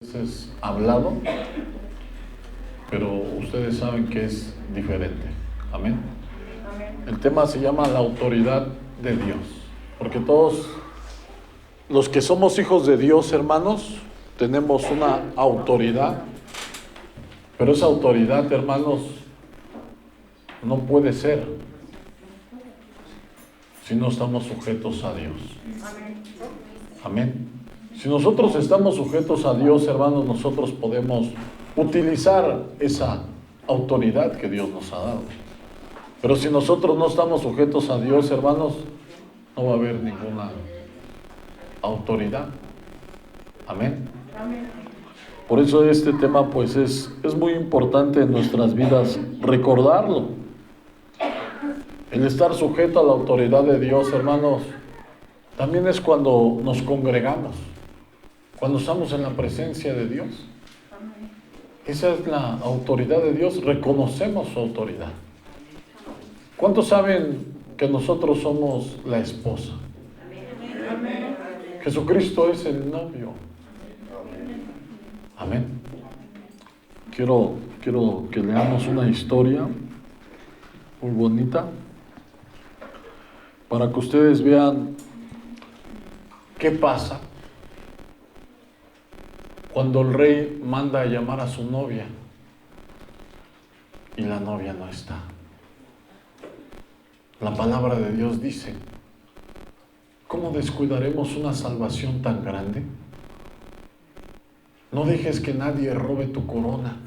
veces hablado, pero ustedes saben que es diferente. Amén. El tema se llama la autoridad de Dios, porque todos los que somos hijos de Dios, hermanos, tenemos una autoridad, pero esa autoridad, hermanos, no puede ser si no estamos sujetos a Dios. Amén. Si nosotros estamos sujetos a Dios, hermanos, nosotros podemos utilizar esa autoridad que Dios nos ha dado. Pero si nosotros no estamos sujetos a Dios, hermanos, no va a haber ninguna autoridad. Amén. Por eso este tema pues es muy importante en nuestras vidas recordarlo. El estar sujeto a la autoridad de Dios, hermanos, también es cuando nos congregamos, cuando estamos en la presencia de Dios. Esa es la autoridad de Dios, reconocemos su autoridad. ¿Cuántos saben que nosotros somos la esposa? Amén. Jesucristo es el novio. Amén. Quiero que leamos una historia muy bonita para que ustedes vean qué pasa cuando el rey manda a llamar a su novia y la novia no está. La palabra de Dios dice: ¿cómo descuidaremos una salvación tan grande? No dejes que nadie robe tu corona,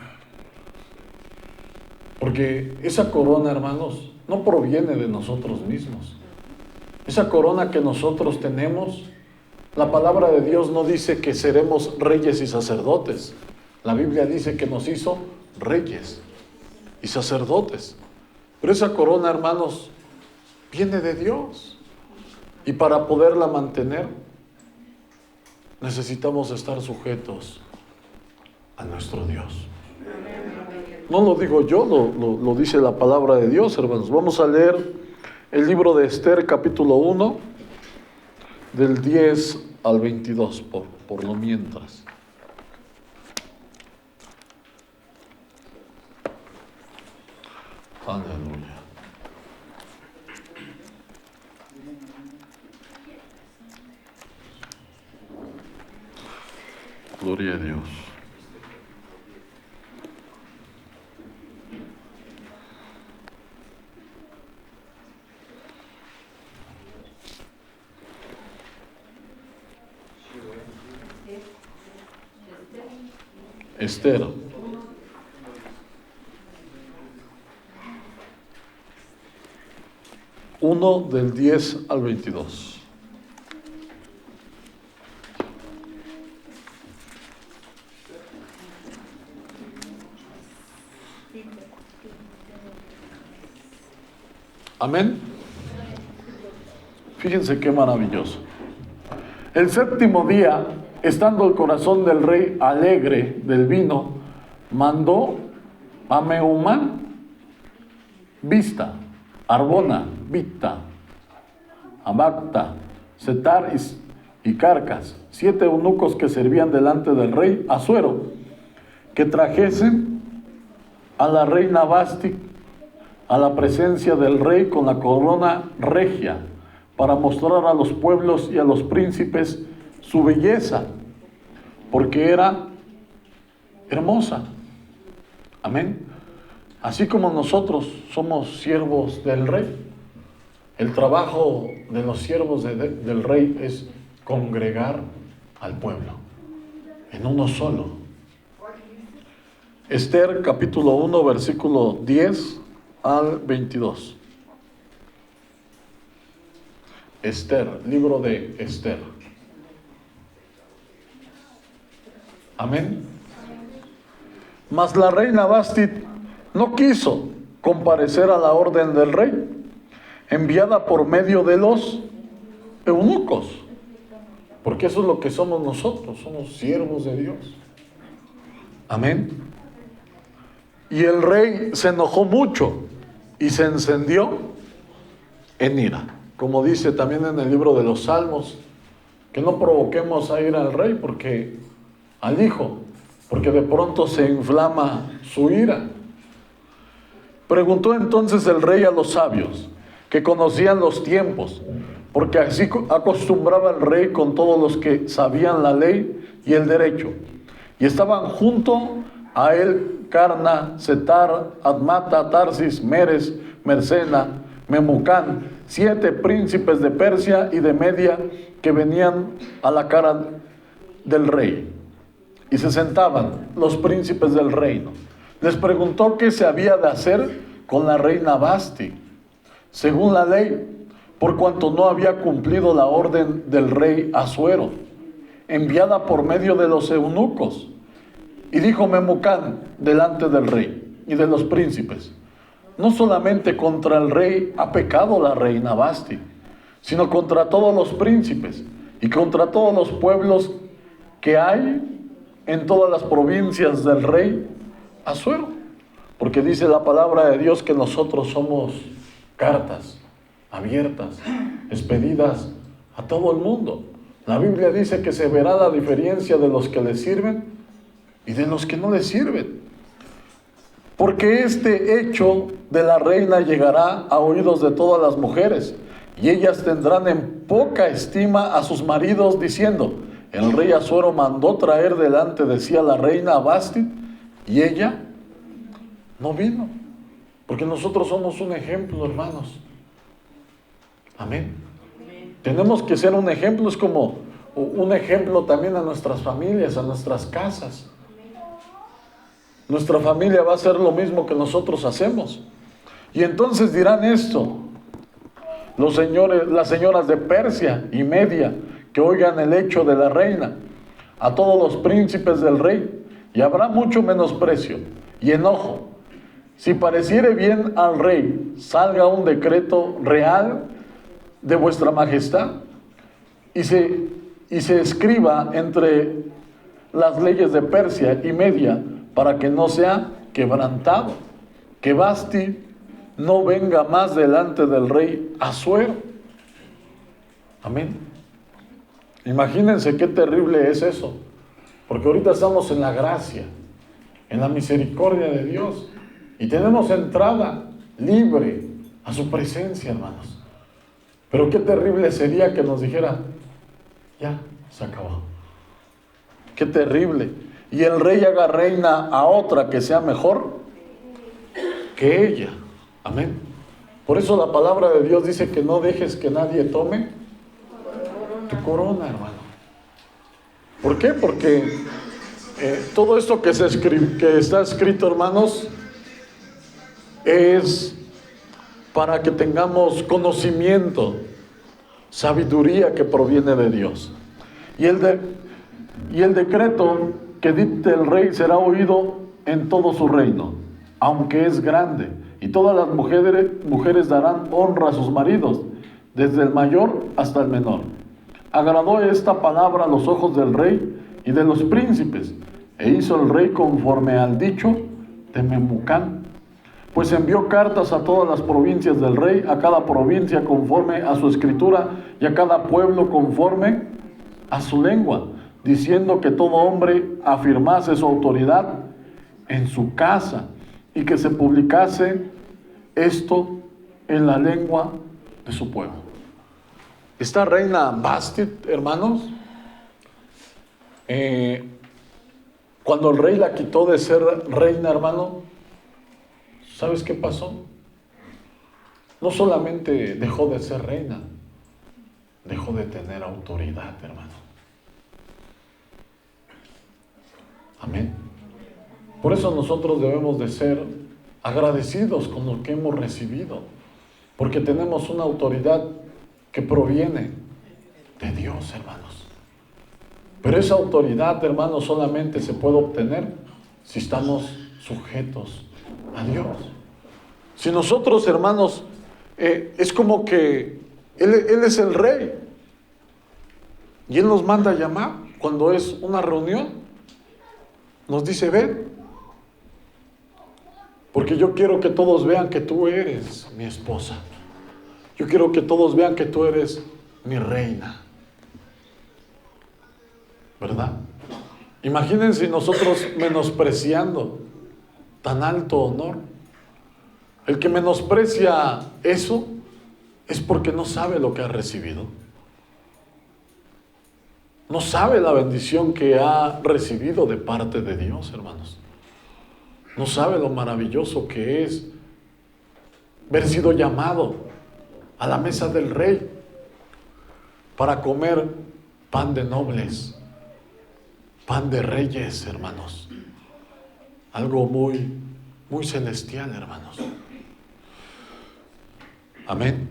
porque esa corona, hermanos, no proviene de nosotros mismos. Esa corona que nosotros tenemos, la palabra de Dios no dice que seremos reyes y sacerdotes. La Biblia dice que nos hizo reyes y sacerdotes. Pero esa corona, hermanos, viene de Dios. Y para poderla mantener, necesitamos estar sujetos a nuestro Dios. No lo digo yo, lo dice la palabra de Dios, hermanos. Vamos a leer el libro de Esther, capítulo 1, del 10 al 22, por lo mientras. Aleluya. Gloria a Dios. Esther. Uno del 10 al 22. Amén. Fíjense qué maravilloso. El séptimo día, estando el corazón del rey alegre del vino, mandó a Mehumán, Bizta, Arbona, Bigta, Abagta, Setar y Carcas, 7 eunucos que servían delante del rey Asuero, que trajesen a la reina Vasti a la presencia del rey con la corona regia, para mostrar a los pueblos y a los príncipes su belleza, porque era hermosa. Amén. Así como nosotros somos siervos del rey, el trabajo de los siervos del rey es congregar al pueblo en uno solo. Esther, capítulo 1, versículo 10 al 22. Esther, libro de Esther. Amén. Mas la reina Vasti no quiso comparecer a la orden del rey, enviada por medio de los eunucos, porque eso es lo que somos nosotros, somos siervos de Dios. Amén. Y el rey se enojó mucho y se encendió en ira. Como dice también en el libro de los Salmos, que no provoquemos a ira al rey, porque al hijo porque de pronto se inflama su ira. Preguntó entonces el rey a los sabios, que conocían los tiempos, porque así acostumbraba el rey con todos los que sabían la ley y el derecho. Y estaban junto a él Carna, Setar, Admata, Tarsis, Meres, Mersena, Memucán, 7 príncipes de Persia y de Media que venían a la cara del rey. Y se sentaban los príncipes del reino. Les preguntó qué se había de hacer con la reina Vasti, según la ley, por cuanto no había cumplido la orden del rey Asuero, enviada por medio de los eunucos. Y dijo Memucán delante del rey y de los príncipes: no solamente contra el rey ha pecado la reina Vasti, sino contra todos los príncipes y contra todos los pueblos que hay en todas las provincias del rey Asuero. Porque dice la palabra de Dios que nosotros somos cartas abiertas, expedidas a todo el mundo. La Biblia dice que se verá la diferencia de los que le sirven y de los que no le sirven. Porque este hecho de la reina llegará a oídos de todas las mujeres, y ellas tendrán en poca estima a sus maridos, diciendo: el rey Asuero mandó traer delante de sí a la reina Vasti, y ella no vino. Porque nosotros somos un ejemplo, hermanos. Amén. Tenemos que ser un ejemplo, es como un ejemplo también a nuestras familias, a nuestras casas. Nuestra familia va a hacer lo mismo que nosotros hacemos. Y entonces dirán esto las señoras de Persia y Media, que oigan el hecho de la reina, a todos los príncipes del rey, y habrá mucho menosprecio y enojo. Si pareciere bien al rey, salga un decreto real de vuestra majestad, y se escriba entre las leyes de Persia y Media, para que no sea quebrantado, que Vasti no venga más delante del rey Asuero. Amén. Imagínense qué terrible es eso, porque ahorita estamos en la gracia, en la misericordia de Dios, y tenemos entrada libre a su presencia, hermanos. Pero qué terrible sería que nos dijera: ya, se acabó. Qué terrible. Y el rey haga reina a otra que sea mejor que ella. Amén. Por eso la palabra de Dios dice que no dejes que nadie tome tu corona, hermano. ¿Por qué? Porque todo esto que está escrito, hermanos, es para que tengamos conocimiento, sabiduría que proviene de Dios. Y el decreto que dicte el rey será oído en todo su reino, aunque es grande, y todas las mujeres darán honra a sus maridos, desde el mayor hasta el menor. Agradó esta palabra a los ojos del rey y de los príncipes, e hizo el rey conforme al dicho de Memucán, pues envió cartas a todas las provincias del rey, a cada provincia conforme a su escritura, y a cada pueblo conforme a su lengua, diciendo que todo hombre afirmase su autoridad en su casa, y que se publicase esto en la lengua de su pueblo. Esta reina Vasti, hermanos, cuando el rey la quitó de ser reina, hermano, ¿sabes qué pasó? No solamente dejó de ser reina, dejó de tener autoridad, hermano. Amén. Por eso nosotros debemos de ser agradecidos con lo que hemos recibido, porque tenemos una autoridad que proviene de Dios, hermanos. Pero esa autoridad, hermanos, solamente se puede obtener si estamos sujetos a Dios. Si nosotros, hermanos, es como que Él es el rey, y Él nos manda a llamar cuando es una reunión. Nos dice: ven, porque yo quiero que todos vean que tú eres mi esposa. Yo quiero que todos vean que tú eres mi reina. ¿Verdad? Imagínense nosotros menospreciando tan alto honor. El que menosprecia eso es porque no sabe lo que ha recibido. No sabe la bendición que ha recibido de parte de Dios, hermanos. No sabe lo maravilloso que es haber sido llamado a la mesa del rey para comer pan de nobles, pan de reyes, hermanos. Algo muy, muy celestial, hermanos. Amén.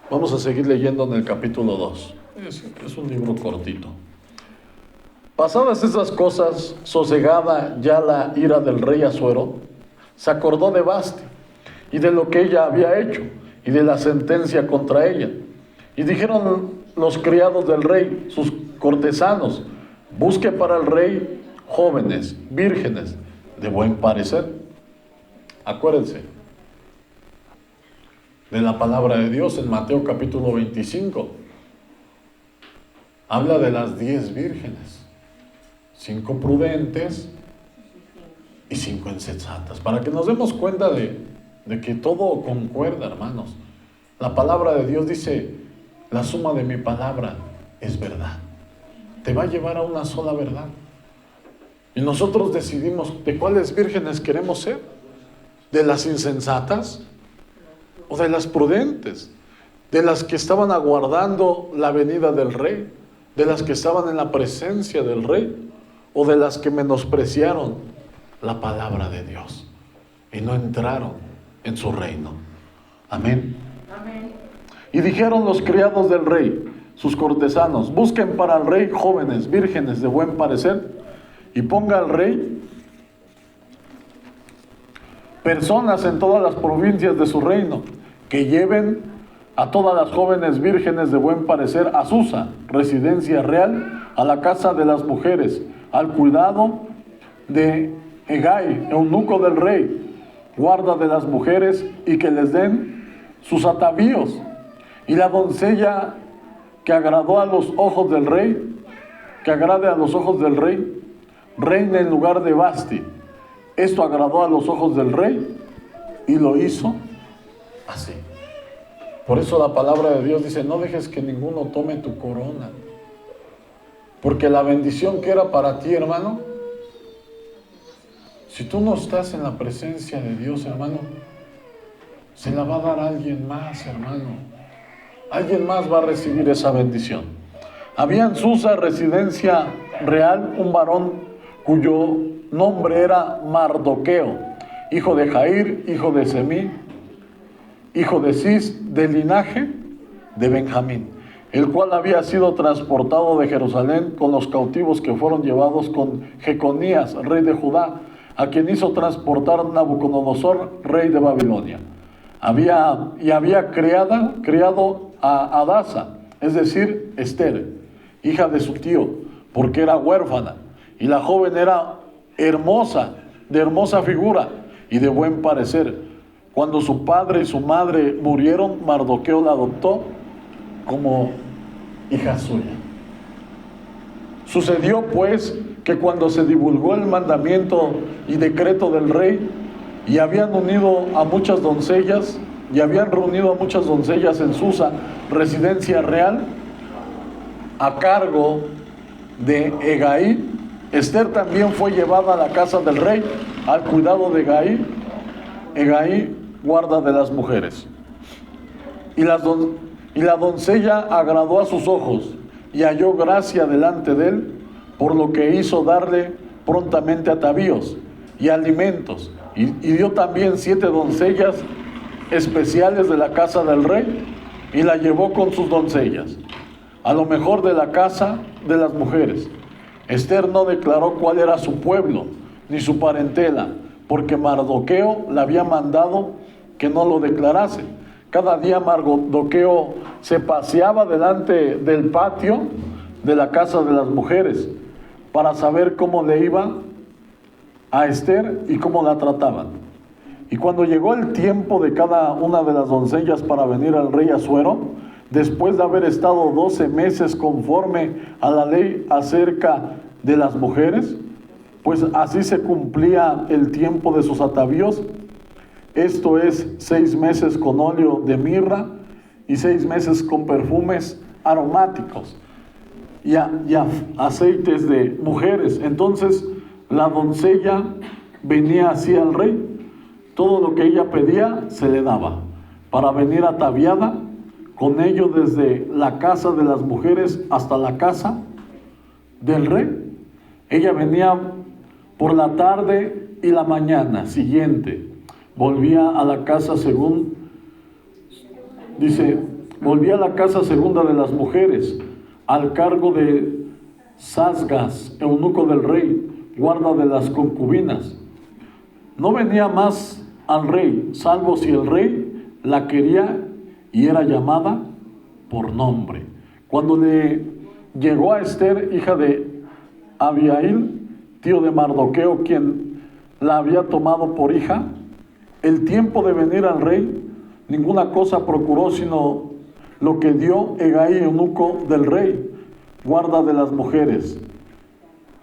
Vamos a seguir leyendo en el capítulo 2. Es un libro cortito. Pasadas esas cosas, sosegada ya la ira del rey Asuero, se acordó de Vasti y de lo que ella había hecho y de la sentencia contra ella. Y dijeron los criados del rey, sus cortesanos: busque para el rey jóvenes, vírgenes, de buen parecer. Acuérdense de la palabra de Dios en Mateo capítulo 25. Habla de las 10 vírgenes, 5 prudentes y 5 insensatas, para que nos demos cuenta de que todo concuerda, hermanos. La palabra de Dios dice: la suma de mi palabra es verdad. Te va a llevar a una sola verdad. Y nosotros decidimos de cuáles vírgenes queremos ser: de las insensatas o de las prudentes, de las que estaban aguardando la venida del rey, de las que estaban en la presencia del rey, o de las que menospreciaron la palabra de Dios y no entraron en su reino. Amén. Amén. Y dijeron los criados del rey, sus cortesanos: busquen para el rey jóvenes, vírgenes de buen parecer, y ponga al rey personas en todas las provincias de su reino, que lleven a todas las jóvenes vírgenes de buen parecer a Susa, residencia real, a la casa de las mujeres, al cuidado de Hegai, eunuco del rey, guarda de las mujeres, y que les den sus atavíos. Y la doncella que agradó a los ojos del rey, que agrade a los ojos del rey, reina en lugar de Vasti. Esto agradó a los ojos del rey y lo hizo así. Por eso la palabra de Dios dice: no dejes que ninguno tome tu corona. Porque la bendición que era para ti, hermano, si tú no estás en la presencia de Dios, hermano, se la va a dar a alguien más, hermano. Alguien más va a recibir esa bendición. Había en Susa, residencia real, un varón cuyo nombre era Mardoqueo, hijo de Jair, hijo de Semí, hijo de Cis, del linaje de Benjamín, el cual había sido transportado de Jerusalén con los cautivos que fueron llevados con Jeconías, rey de Judá, a quien hizo transportar Nabucodonosor, rey de Babilonia. Había criado a Adasa, es decir, Esther, hija de su tío, porque era huérfana, y la joven era hermosa, de hermosa figura y de buen parecer. Cuando su padre y su madre murieron, Mardoqueo la adoptó como hija suya. Sucedió pues que cuando se divulgó el mandamiento y decreto del rey, y habían reunido a muchas doncellas en Susa, residencia real, a cargo de Hegai, Esther también fue llevada a la casa del rey, al cuidado de Hegai, guarda de las mujeres. Y la doncella agradó a sus ojos y halló gracia delante de él, por lo que hizo darle prontamente atavíos y alimentos, y dio también 7 doncellas especiales de la casa del rey, y la llevó con sus doncellas a lo mejor de la casa de las mujeres. Esther no declaró cuál era su pueblo ni su parentela, porque Mardoqueo le había mandado que no lo declarase. Cada día Mardoqueo se paseaba delante del patio de la casa de las mujeres para saber cómo le iba a Esther y cómo la trataban. Y cuando llegó el tiempo de cada una de las doncellas para venir al rey Asuero, después de haber estado 12 meses conforme a la ley acerca de las mujeres, pues así se cumplía el tiempo de sus atavíos, esto es 6 meses con óleo de mirra y 6 meses con perfumes aromáticos y aceites de mujeres. Entonces la doncella venía así al rey, todo lo que ella pedía se le daba, para venir ataviada con ello desde la casa de las mujeres hasta la casa del rey. Ella venía por la tarde y la mañana siguiente, volvía a la casa volvía a la casa segunda de las mujeres, al cargo de Sasgas, eunuco del rey, guarda de las concubinas. No venía más al rey, salvo si el rey la quería y era llamada por nombre. Cuando le llegó a Esther, hija de Abihail, tío de Mardoqueo, quien la había tomado por hija, el tiempo de venir al rey, ninguna cosa procuró sino lo que dio Hegai, eunuco del rey, guarda de las mujeres,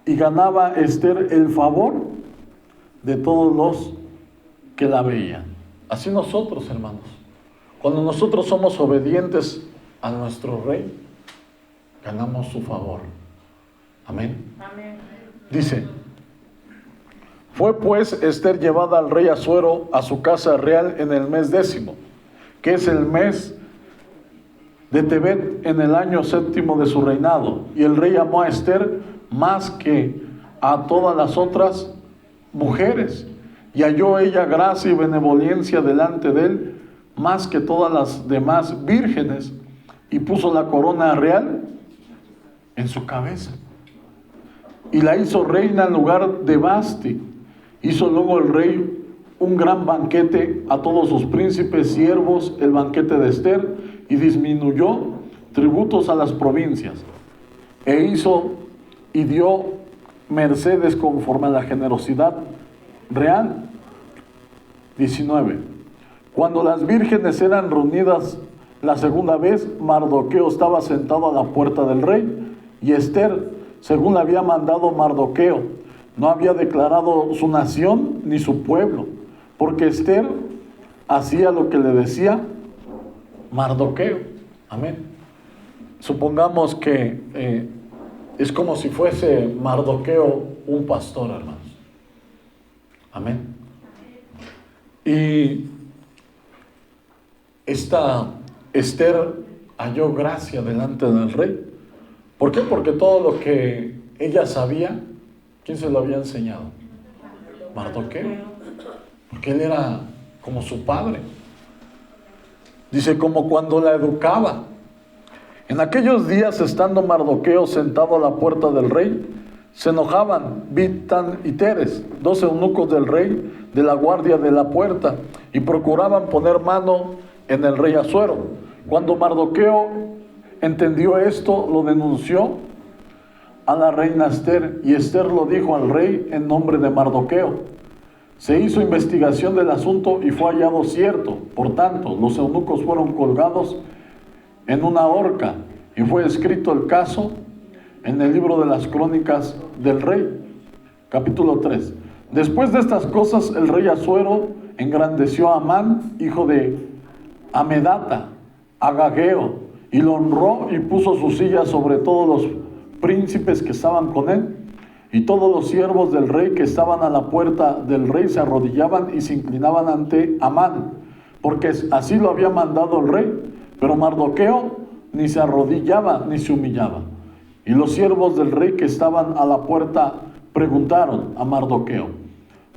y ganaba Esther el favor de todos los que la veían. Así nosotros, hermanos, cuando nosotros somos obedientes a nuestro rey, ganamos su favor. Amén. Amén. Dice: fue pues Esther llevada al rey Asuero a su casa real en el mes 10, que es el mes de Tebet, en el año 7 de su reinado. Y el rey amó a Esther más que a todas las otras mujeres, y halló ella gracia y benevolencia delante de él más que todas las demás vírgenes, y puso la corona real en su cabeza, y la hizo reina en lugar de Basti. Hizo luego el rey un gran banquete a todos sus príncipes, siervos, el banquete de Esther, y disminuyó tributos a las provincias, e hizo y dio mercedes conforme a la generosidad real. 19. Cuando las vírgenes eran reunidas la segunda vez, Mardoqueo estaba sentado a la puerta del rey, y Esther, según le había mandado Mardoqueo, no había declarado su nación ni su pueblo, porque Esther hacía lo que le decía Mardoqueo. Amén. Supongamos que es como si fuese Mardoqueo un pastor, hermanos. Amén. Y esta Esther halló gracia delante del rey. ¿Por qué? Porque todo lo que ella sabía, ¿quién se lo había enseñado? Mardoqueo. Porque él era como su padre. Dice, como cuando la educaba. En aquellos días, estando Mardoqueo sentado a la puerta del rey, se enojaban Bigtán y Teres, 2 eunucos del rey, de la guardia de la puerta, y procuraban poner mano en el rey Asuero. Cuando Mardoqueo entendió esto, lo denunció a la reina Esther, y Esther lo dijo al rey en nombre de Mardoqueo. Se hizo investigación del asunto y fue hallado cierto. Por tanto, los eunucos fueron colgados en una horca, y fue escrito el caso en el libro de las crónicas del rey. Capítulo 3. Después de estas cosas, el rey Asuero engrandeció a Amán, hijo de Amedata, Agageo, y lo honró y puso su silla sobre todos los príncipes que estaban con él. Y todos los siervos del rey que estaban a la puerta del rey se arrodillaban y se inclinaban ante Amán, porque así lo había mandado el rey. Pero Mardoqueo ni se arrodillaba ni se humillaba. Y los siervos del rey que estaban a la puerta preguntaron a Mardoqueo: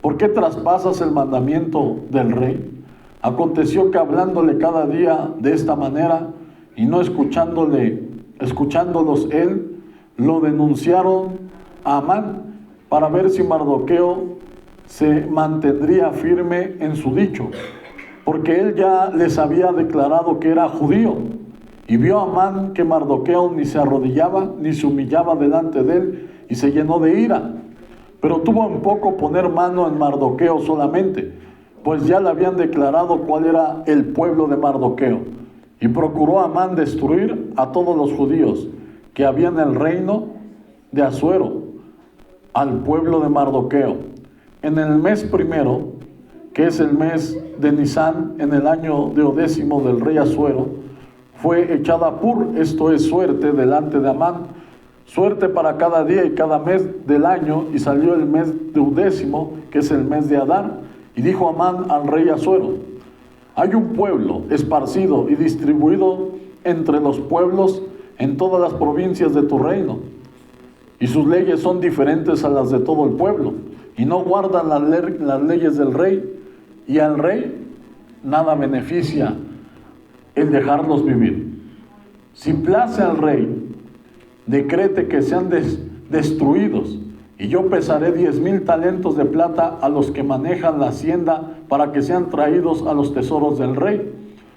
¿por qué traspasas el mandamiento del rey? Aconteció que hablándole cada día de esta manera y no escuchándolos él, lo denunciaron a Amán para ver si Mardoqueo se mantendría firme en su dicho, porque él ya les había declarado que era judío. Y vio Amán que Mardoqueo ni se arrodillaba ni se humillaba delante de él, y se llenó de ira. Pero tuvo en poco poner mano en Mardoqueo solamente, pues ya le habían declarado cuál era el pueblo de Mardoqueo. Y procuró Amán destruir a todos los judíos que había en el reino de Asuero, al pueblo de Mardoqueo. En el mes primero, que es el mes de Nisán, en el año 10º del rey Asuero, fue echada Pur, esto es suerte, delante de Amán, suerte para cada día y cada mes del año, y salió el mes 10º, que es el mes de Adar, y dijo Amán al rey Asuero: hay un pueblo esparcido y distribuido entre los pueblos en todas las provincias de tu reino, y sus leyes son diferentes a las de todo el pueblo, y no guardan las leyes del rey, y al rey nada beneficia el dejarlos vivir. Si place al rey, decrete que sean destruidos, y yo pesaré 10,000 talentos de plata a los que manejan la hacienda para que sean traídos a los tesoros del rey.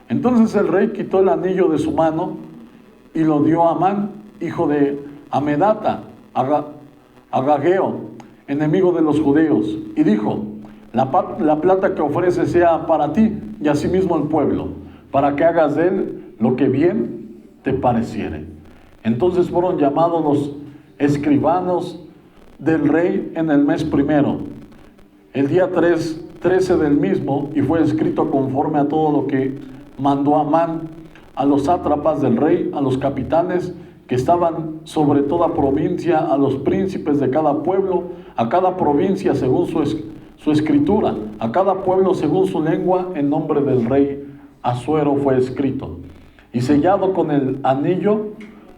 Entonces el rey quitó el anillo de su mano y lo dio a Amán, hijo de Amedata, Agageo, enemigo de los judíos, y dijo: la plata que ofrece sea para ti y asimismo el pueblo, para que hagas de él lo que bien te pareciere. Entonces fueron llamados los escribanos del rey en el mes primero, el día 13 del mismo, y fue escrito conforme a todo lo que mandó Amán a los sátrapas del rey, a los capitanes que estaban sobre toda provincia, a los príncipes de cada pueblo, a cada provincia según su escritura, a cada pueblo según su lengua, en nombre del rey Asuero fue escrito, y sellado con el anillo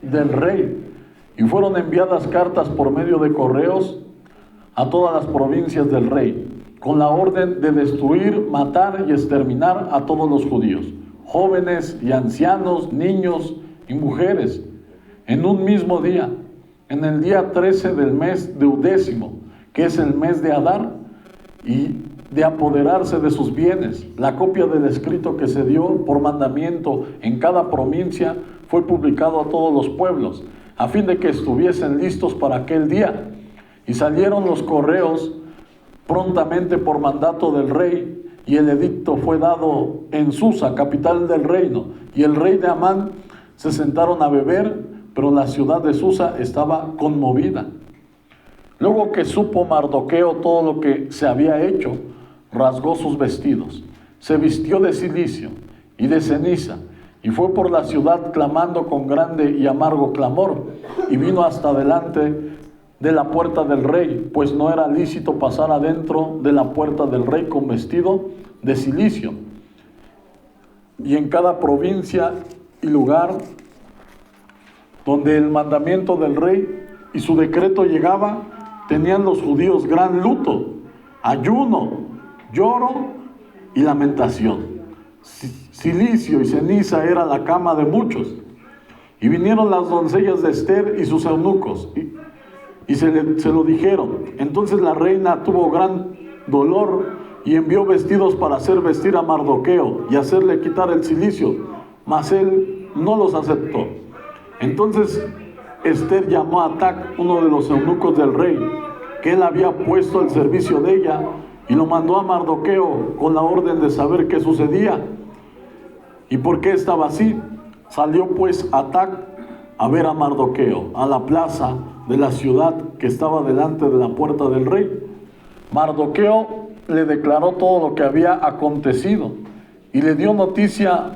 del rey. Y fueron enviadas cartas por medio de correos a todas las provincias del rey, con la orden de destruir, matar y exterminar a todos los judíos, jóvenes y ancianos, niños y mujeres, en un mismo día, en el día 13 del mes 10º, que es el mes de Adar, y de apoderarse de sus bienes. La copia del escrito que se dio por mandamiento en cada provincia fue publicado a todos los pueblos, a fin de que estuviesen listos para aquel día. Y salieron los correos prontamente por mandato del rey, y el edicto fue dado en Susa, capital del reino. Y el rey de Amán se sentaron a beber, pero la ciudad de Susa estaba conmovida. Luego que supo Mardoqueo todo lo que se había hecho, rasgó sus vestidos, se vistió de cilicio y de ceniza, y fue por la ciudad clamando con grande y amargo clamor, y vino hasta delante de la puerta del rey, pues no era lícito pasar adentro de la puerta del rey con vestido de cilicio. Y en cada provincia y lugar donde el mandamiento del rey y su decreto llegaba, tenían los judíos gran luto, ayuno, lloro y lamentación. Cilicio y ceniza era la cama de muchos. Y vinieron las doncellas de Ester y sus eunucos, y se lo dijeron. Entonces la reina tuvo gran dolor y envió vestidos para hacer vestir a Mardoqueo y hacerle quitar el cilicio, mas él no los aceptó. Entonces Ester llamó a Atac, uno de los eunucos del rey, que él había puesto al servicio de ella, y lo mandó a Mardoqueo con la orden de saber qué sucedía y por qué estaba así. Salió pues Atac a ver a Mardoqueo a la plaza de la ciudad que estaba delante de la puerta del rey. Mardoqueo le declaró todo lo que había acontecido y le dio noticia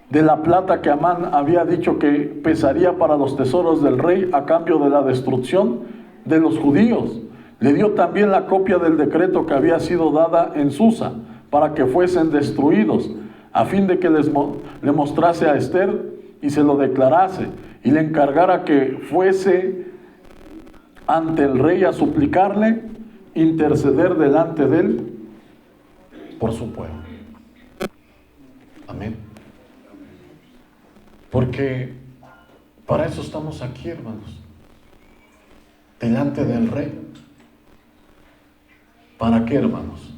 de la plata que Amán había dicho que pesaría para los tesoros del rey a cambio de la destrucción de los judíos. Le dio también la copia del decreto que había sido dada en Susa para que fuesen destruidos, a fin de que le mostrase a Ester y se lo declarase, y le encargara que fuese ante el rey a suplicarle, interceder delante de él por su pueblo. Amén. Porque para eso estamos aquí, hermanos, delante del rey. ¿Para qué, hermanos?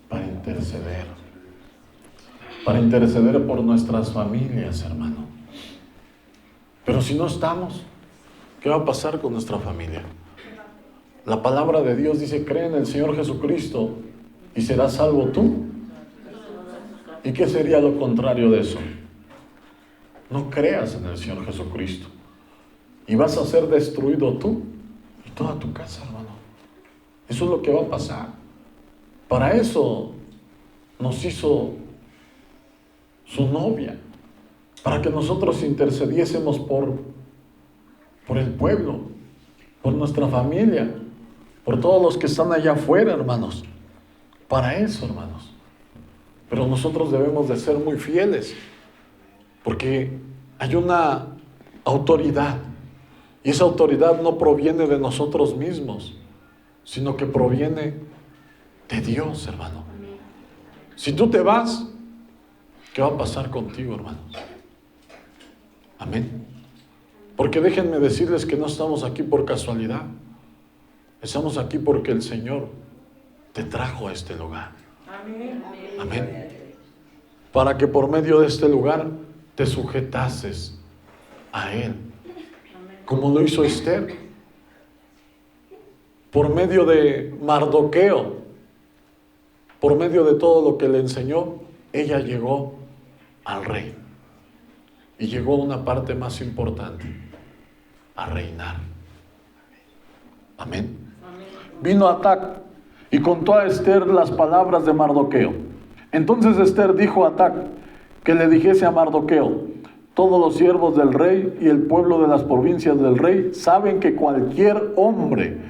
Para interceder. Para interceder por nuestras familias, hermano. Pero si no estamos, ¿qué va a pasar con nuestra familia? La palabra de Dios dice: cree en el Señor Jesucristo y serás salvo tú. ¿Y qué sería lo contrario de eso? no creas en el Señor Jesucristo. Y vas a ser destruido tú y toda tu casa, hermano. Eso es lo que va a pasar. Para eso nos hizo su novia, para que nosotros intercediésemos por el pueblo, por nuestra familia, por todos los que están allá afuera, hermanos. Para eso, hermanos. Pero nosotros debemos de ser muy fieles, porque hay una autoridad, y esa autoridad no proviene de nosotros mismos, sino que proviene de Dios, hermano. Si tú te vas, ¿qué va a pasar contigo, hermanos? Amén. Porque déjenme decirles que no estamos aquí por casualidad. Estamos aquí porque el Señor te trajo a este lugar. Amén. Para que por medio de este lugar te sujetases a Él, como lo hizo Esther. Por medio de Mardoqueo, por medio de todo lo que le enseñó, ella llegó al rey. Y llegó a una parte más importante, a reinar. Amén. Vino Atac y contó a Esther las palabras de Mardoqueo. Entonces Esther dijo a Atac que le dijese a Mardoqueo: todos los siervos del rey y el pueblo de las provincias del rey saben que cualquier hombre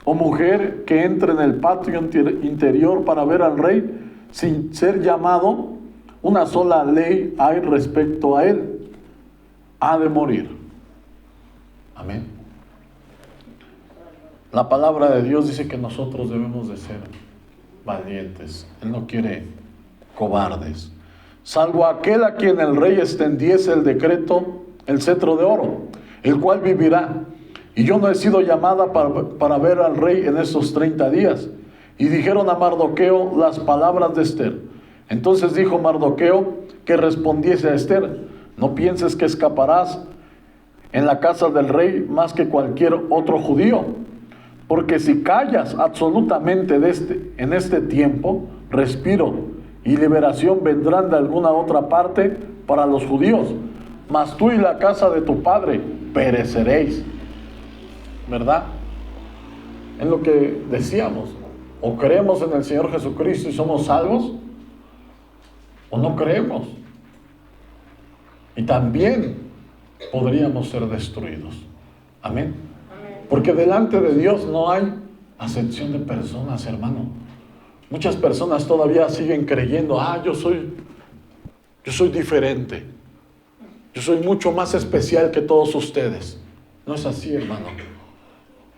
o mujer que entre en el patio interior para ver al rey sin ser llamado, una sola ley hay respecto a él: ha de morir. Amén. La palabra de Dios dice que nosotros debemos de ser valientes. Él no quiere cobardes. Salvo aquel a quien el rey extendiese el decreto, el cetro de oro, el cual vivirá. Y yo no he sido llamada para ver al rey en estos 30 días. Y dijeron a Mardoqueo las palabras de Esther. Entonces dijo Mardoqueo que respondiese a Esther: no pienses que escaparás en la casa del rey más que cualquier otro judío, porque si callas absolutamente en este tiempo, respiro y liberación vendrán de alguna otra parte para los judíos, mas tú y la casa de tu padre pereceréis. ¿Verdad? Es lo que decíamos. O creemos en el Señor Jesucristo y somos salvos, o no creemos. Y también podríamos ser destruidos. Amén. Porque delante de Dios no hay acepción de personas, hermano. Muchas personas todavía siguen creyendo: yo soy diferente. Yo soy mucho más especial que todos ustedes. No es así, hermano.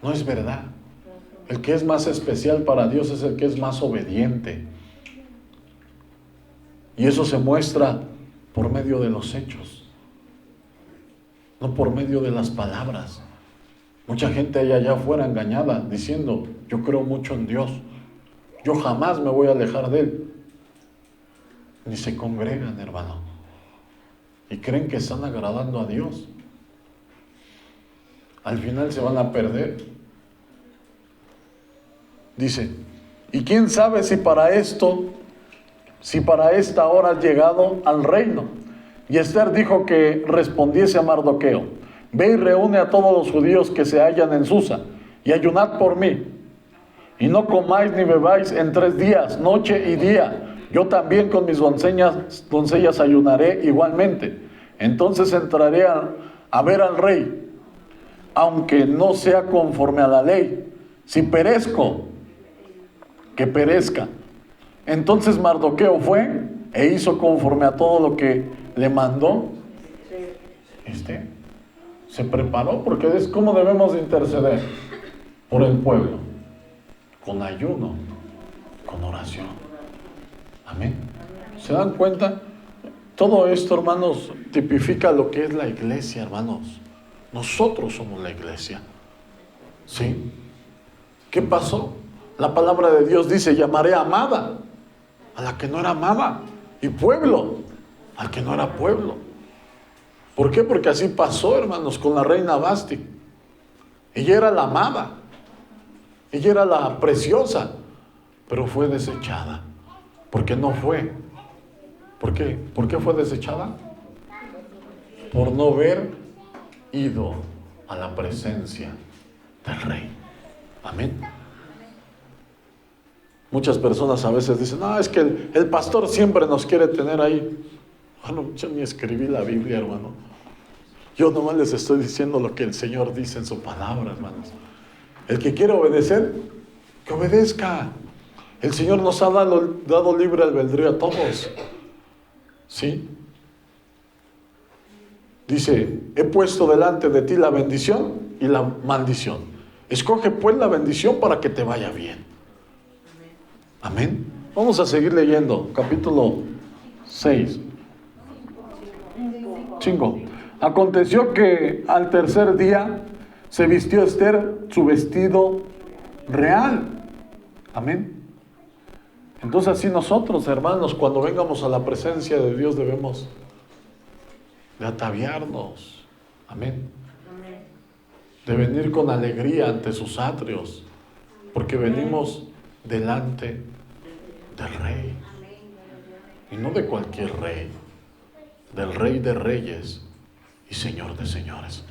No es verdad. El que es más especial para Dios es el que es más obediente. Y eso se muestra por medio de los hechos, no por medio de las palabras. Mucha gente allá afuera engañada, diciendo: yo creo mucho en Dios, yo jamás me voy a alejar de Él. Ni se congregan, hermano, y creen que están agradando a Dios. Al final se van a perder. Dice: y quién sabe si para esta hora has llegado al reino. Y Esther dijo que respondiese a Mardoqueo: ve y reúne a todos los judíos que se hallan en Susa, y ayunad por mí, y no comáis ni bebáis en 3 días, noche y día. Yo también con mis doncellas ayunaré igualmente. Entonces entraré a ver al rey, aunque no sea conforme a la ley. Si perezco, que perezca. Entonces Mardoqueo fue e hizo conforme a todo lo que le mandó. Se preparó, porque es como debemos de interceder por el pueblo: con ayuno, con oración. Amén. ¿Se dan cuenta? Todo esto, hermanos, tipifica lo que es la iglesia, hermanos. Nosotros somos la iglesia. ¿Sí? ¿Qué pasó? La palabra de Dios dice: llamaré amada a la que no era amada, y pueblo al que no era pueblo. ¿Por qué? Porque así pasó, hermanos, con la reina Vasti. Ella era la amada, ella era la preciosa, pero fue desechada, porque no fue. ¿Por qué? ¿Por qué fue desechada? por no haber ido a la presencia del Rey. Amén. Muchas personas a veces dicen, no, es que el pastor siempre nos quiere tener ahí. Bueno, yo ni escribí la Biblia, hermano. Yo nomás les estoy diciendo lo que el Señor dice en su palabra, hermanos. El que quiere obedecer, que obedezca. El Señor nos ha dado libre albedrío a todos. ¿Sí? Dice, he puesto delante de ti la bendición y la maldición. Escoge pues la bendición para que te vaya bien. Amén. Vamos a seguir leyendo, capítulo 6. 5. Aconteció que al tercer día se vistió Esther su vestido real. Amén. Entonces así nosotros, hermanos, cuando vengamos a la presencia de Dios debemos de ataviarnos. Amén. De venir con alegría ante sus atrios, porque venimos delante del Rey. Y no de cualquier rey, del Rey de reyes y Señor de señores.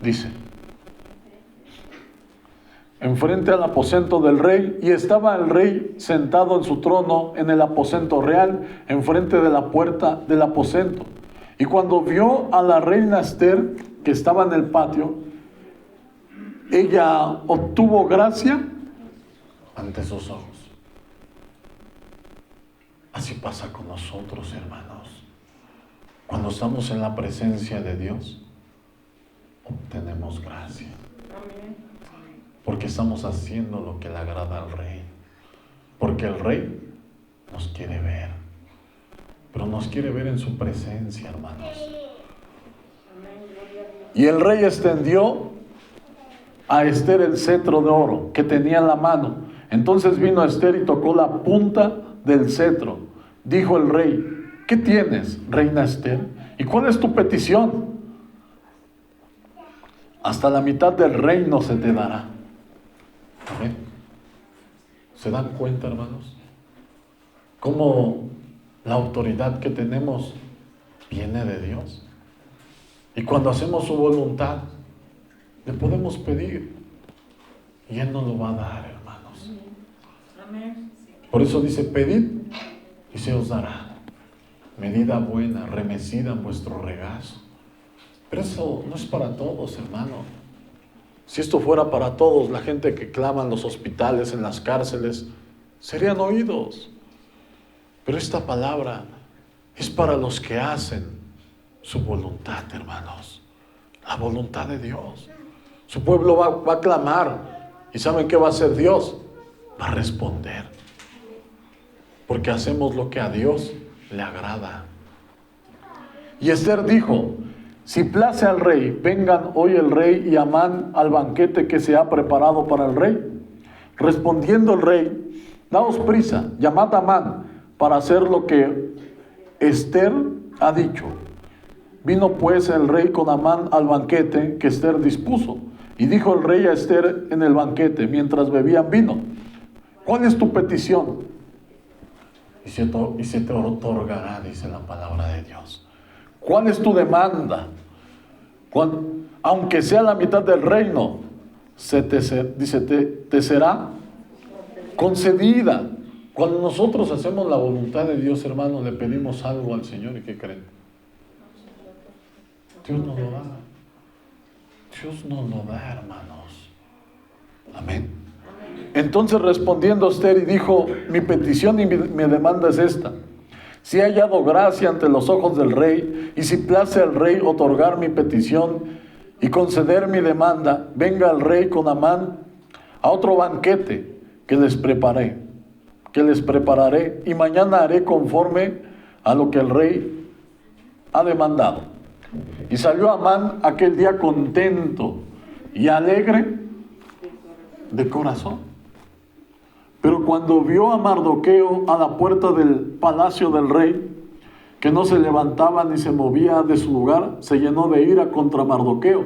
Dice, enfrente al aposento del rey, y estaba el rey sentado en su trono en el aposento real, enfrente de la puerta del aposento. Y cuando vio a la reina Esther, que estaba en el patio, ella obtuvo gracia ante sus ojos. Así pasa con nosotros, hermanos. Cuando estamos en la presencia de Dios, obtenemos gracia. Porque estamos haciendo lo que le agrada al Rey. Porque el Rey nos quiere ver. Pero nos quiere ver en su presencia, hermanos. Y el Rey extendió a Esther el cetro de oro que tenía en la mano. Entonces vino Esther y tocó la punta del cetro. Dijo el Rey, ¿qué tienes, reina Esther? ¿Y cuál es tu petición? Hasta la mitad del reino se te dará. ¿Amén? ¿Se dan cuenta, hermanos? Cómo la autoridad que tenemos viene de Dios. Y cuando hacemos su voluntad, le podemos pedir. Y Él nos lo va a dar, hermanos. Por eso dice, pedid y se os dará. Medida buena, remecida en vuestro regazo. Pero eso no es para todos, hermano. Si esto fuera para todos, la gente que clama en los hospitales, en las cárceles, serían oídos. Pero esta palabra es para los que hacen su voluntad, hermanos. La voluntad de Dios. Su pueblo va a clamar. ¿Y saben qué va a hacer Dios? Va a responder. Porque hacemos lo que a Dios le agrada. Y Esther dijo, si place al rey, vengan hoy el rey y Amán al banquete que se ha preparado para el rey. Respondiendo el rey, daos prisa, llamad a Amán para hacer lo que Esther ha dicho. Vino pues el rey con Amán al banquete que Esther dispuso. Y dijo el rey a Esther en el banquete, mientras bebían vino, ¿cuál es tu petición? Y se te otorgará, dice la palabra de Dios. ¿Cuál es tu demanda? Aunque sea la mitad del reino, te será concedida. Cuando nosotros hacemos la voluntad de Dios, hermanos, le pedimos algo al Señor, ¿y qué creen? Dios nos lo da. Dios nos lo da, hermanos. Amén. Entonces respondiendo Esther y dijo, mi petición y mi demanda es esta. Si he hallado gracia ante los ojos del rey, y si place al rey otorgar mi petición y conceder mi demanda, venga el rey con Amán a otro banquete que les prepararé, y mañana haré conforme a lo que el rey ha demandado. Y salió Amán aquel día contento y alegre de corazón. Pero cuando vio a Mardoqueo a la puerta del palacio del rey, que no se levantaba ni se movía de su lugar, se llenó de ira contra Mardoqueo.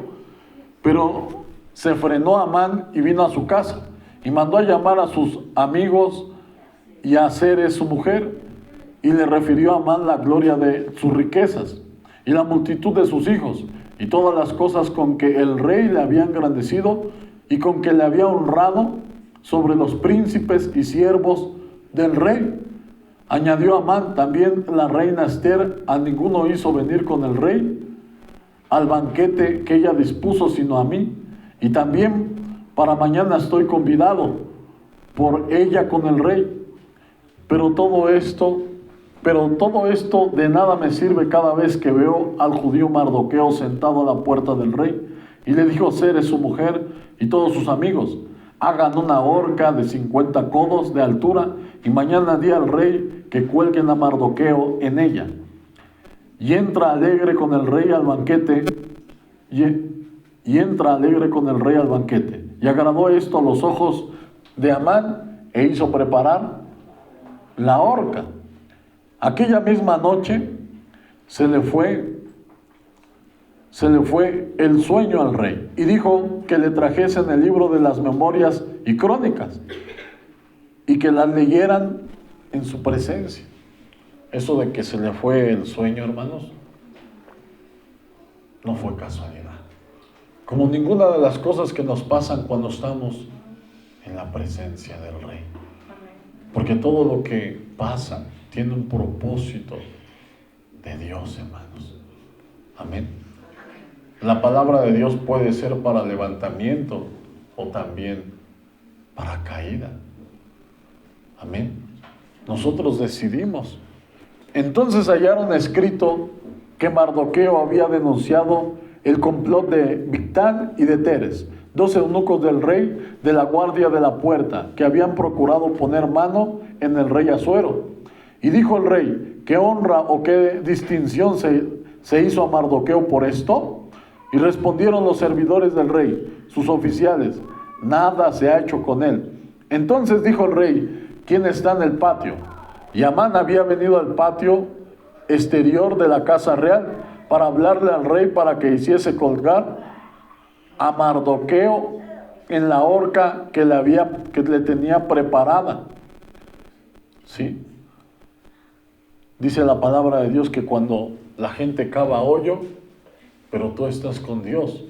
Pero se frenó Amán y vino a su casa, y mandó a llamar a sus amigos y a Ceres su mujer, y le refirió a Amán la gloria de sus riquezas, y la multitud de sus hijos, y todas las cosas con que el rey le había engrandecido y con que le había honrado sobre los príncipes y siervos del rey. Añadió Amán también la reina Ester: a ninguno hizo venir con el rey al banquete que ella dispuso, sino a mí. Y también para mañana estoy convidado por ella con el rey. Pero todo esto de nada me sirve cada vez que veo al judío Mardoqueo sentado a la puerta del rey. Y le dijo Zeres, su mujer, y todos sus amigos: hagan una horca de 50 codos de altura, y mañana di al rey que cuelguen a Mardoqueo en ella. Y entra alegre con el rey al banquete, y entra alegre con el rey al banquete. Y agradó esto a los ojos de Amán, e hizo preparar la horca. Aquella misma noche se le fue el sueño al rey, y dijo que le trajesen el libro de las memorias y crónicas, y que las leyeran en su presencia. Eso de que se le fue el sueño, hermanos, no fue casualidad. Como ninguna de las cosas que nos pasan cuando estamos en la presencia del Rey. Porque todo lo que pasa tiene un propósito de Dios, hermanos. Amén. La palabra de Dios puede ser para levantamiento o también para caída. Amén. Nosotros decidimos. Entonces hallaron escrito que Mardoqueo había denunciado el complot de Bigtán y de Teres, 2 eunucos del rey de la guardia de la puerta, que habían procurado poner mano en el rey Asuero. Y dijo el rey: ¿qué honra o qué distinción se hizo a Mardoqueo por esto? Y respondieron los servidores del rey, sus oficiales: nada se ha hecho con él. Entonces dijo el rey: ¿quién está en el patio? Y Amán había venido al patio exterior de la casa real para hablarle al rey para que hiciese colgar a Mardoqueo en la horca que le tenía preparada. ¿Sí? Dice la palabra de Dios que cuando la gente cava hoyo, pero tú estás con Dios,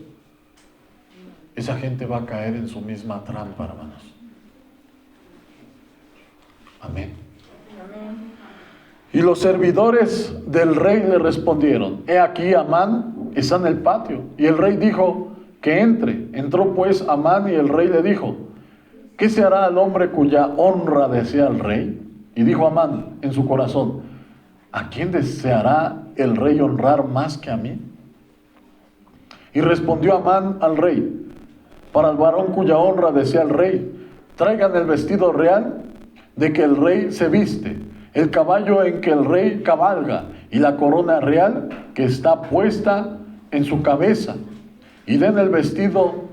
esa gente va a caer en su misma trampa, hermanos. Amén. Y los servidores del rey le respondieron: he aquí Amán está en el patio. Y el rey dijo que entre. Entró pues Amán, y el rey le dijo: ¿qué se hará al hombre cuya honra desea el rey? Y dijo Amán en su corazón: ¿a quién deseará el rey honrar más que a mí? Y respondió Amán al rey: para el varón cuya honra desea el rey, traigan el vestido real de que el rey se viste, el caballo en que el rey cabalga, y la corona real que está puesta en su cabeza, y den el vestido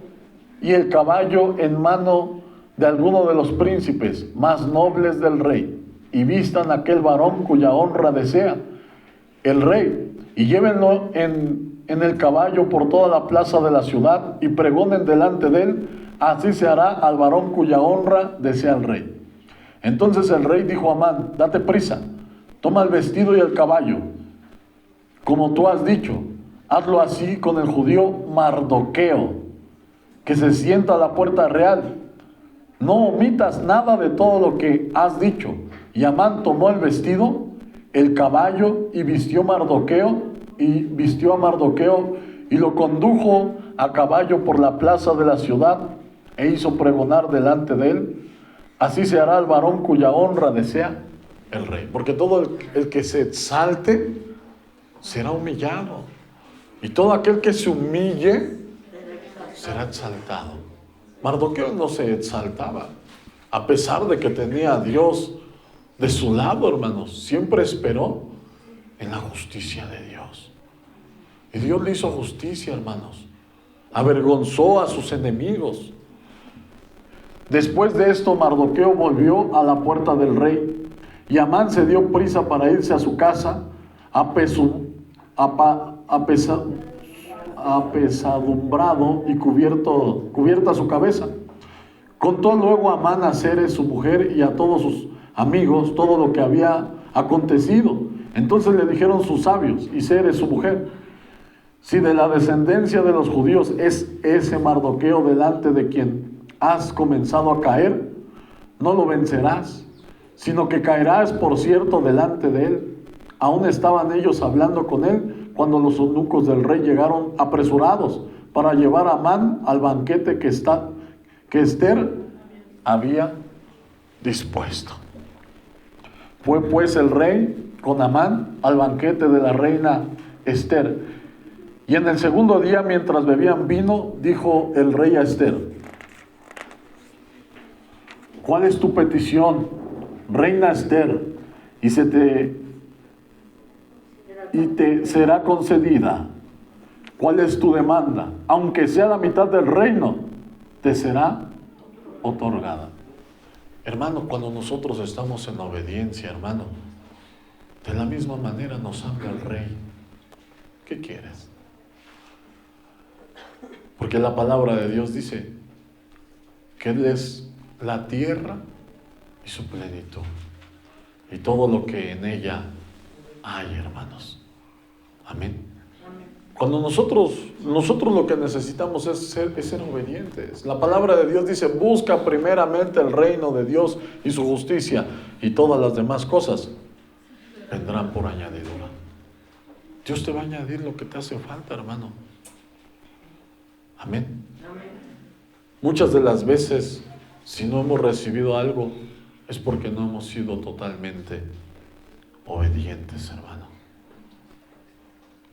y el caballo en mano de alguno de los príncipes más nobles del rey, y vistan a aquel varón cuya honra desea el rey, y llévenlo en el caballo por toda la plaza de la ciudad, y pregonen delante de él: así se hará al varón cuya honra desea el rey. Entonces el rey dijo a Amán: date prisa, toma el vestido y el caballo, como tú has dicho, hazlo así con el judío Mardoqueo, que se sienta a la puerta real. No omitas nada de todo lo que has dicho. Y Amán tomó el vestido, el caballo, y vistió a Mardoqueo, y lo condujo a caballo por la plaza de la ciudad, e hizo pregonar delante de él: así se hará al varón cuya honra desea el rey. Porque todo el que se exalte será humillado, y todo aquel que se humille será exaltado. Mardoqueo no se exaltaba, a pesar de que tenía a Dios de su lado, hermanos. Siempre esperó en la justicia de Dios. Y Dios le hizo justicia, hermanos. Avergonzó a sus enemigos. Después de esto, Mardoqueo volvió a la puerta del rey, y Amán se dio prisa para irse a su casa, apesadumbrado y cubierta su cabeza. Contó luego Amán a Zeres, su mujer, y a todos sus amigos todo lo que había acontecido. Entonces le dijeron sus sabios, y Zeres su mujer: si de la descendencia de los judíos es ese Mardoqueo delante de quien has comenzado a caer, no lo vencerás, sino que caerás por cierto delante de él. Aún estaban ellos hablando con él cuando los eunucos del rey llegaron apresurados para llevar a Amán al banquete que Ester había dispuesto. Fue pues el rey con Amán al banquete de la reina Ester. Y en el segundo día, mientras bebían vino, dijo el rey a Ester: ¿cuál es tu petición, reina Ester? Y te será concedida. ¿Cuál es tu demanda? Aunque sea la mitad del reino, te será otorgada. Hermano, cuando nosotros estamos en obediencia, hermano, de la misma manera nos habla el rey. ¿Qué quieres? Porque la palabra de Dios dice que Él es la tierra y su plenitud, y todo lo que en ella hay, hermanos. Amén. Cuando nosotros lo que necesitamos es ser obedientes. La palabra de Dios dice: busca primeramente el reino de Dios y su justicia, y todas las demás cosas vendrán por añadidura. Dios te va a añadir lo que te hace falta, hermano. Amén. Muchas de las veces, si no hemos recibido algo, es porque no hemos sido totalmente obedientes, hermano.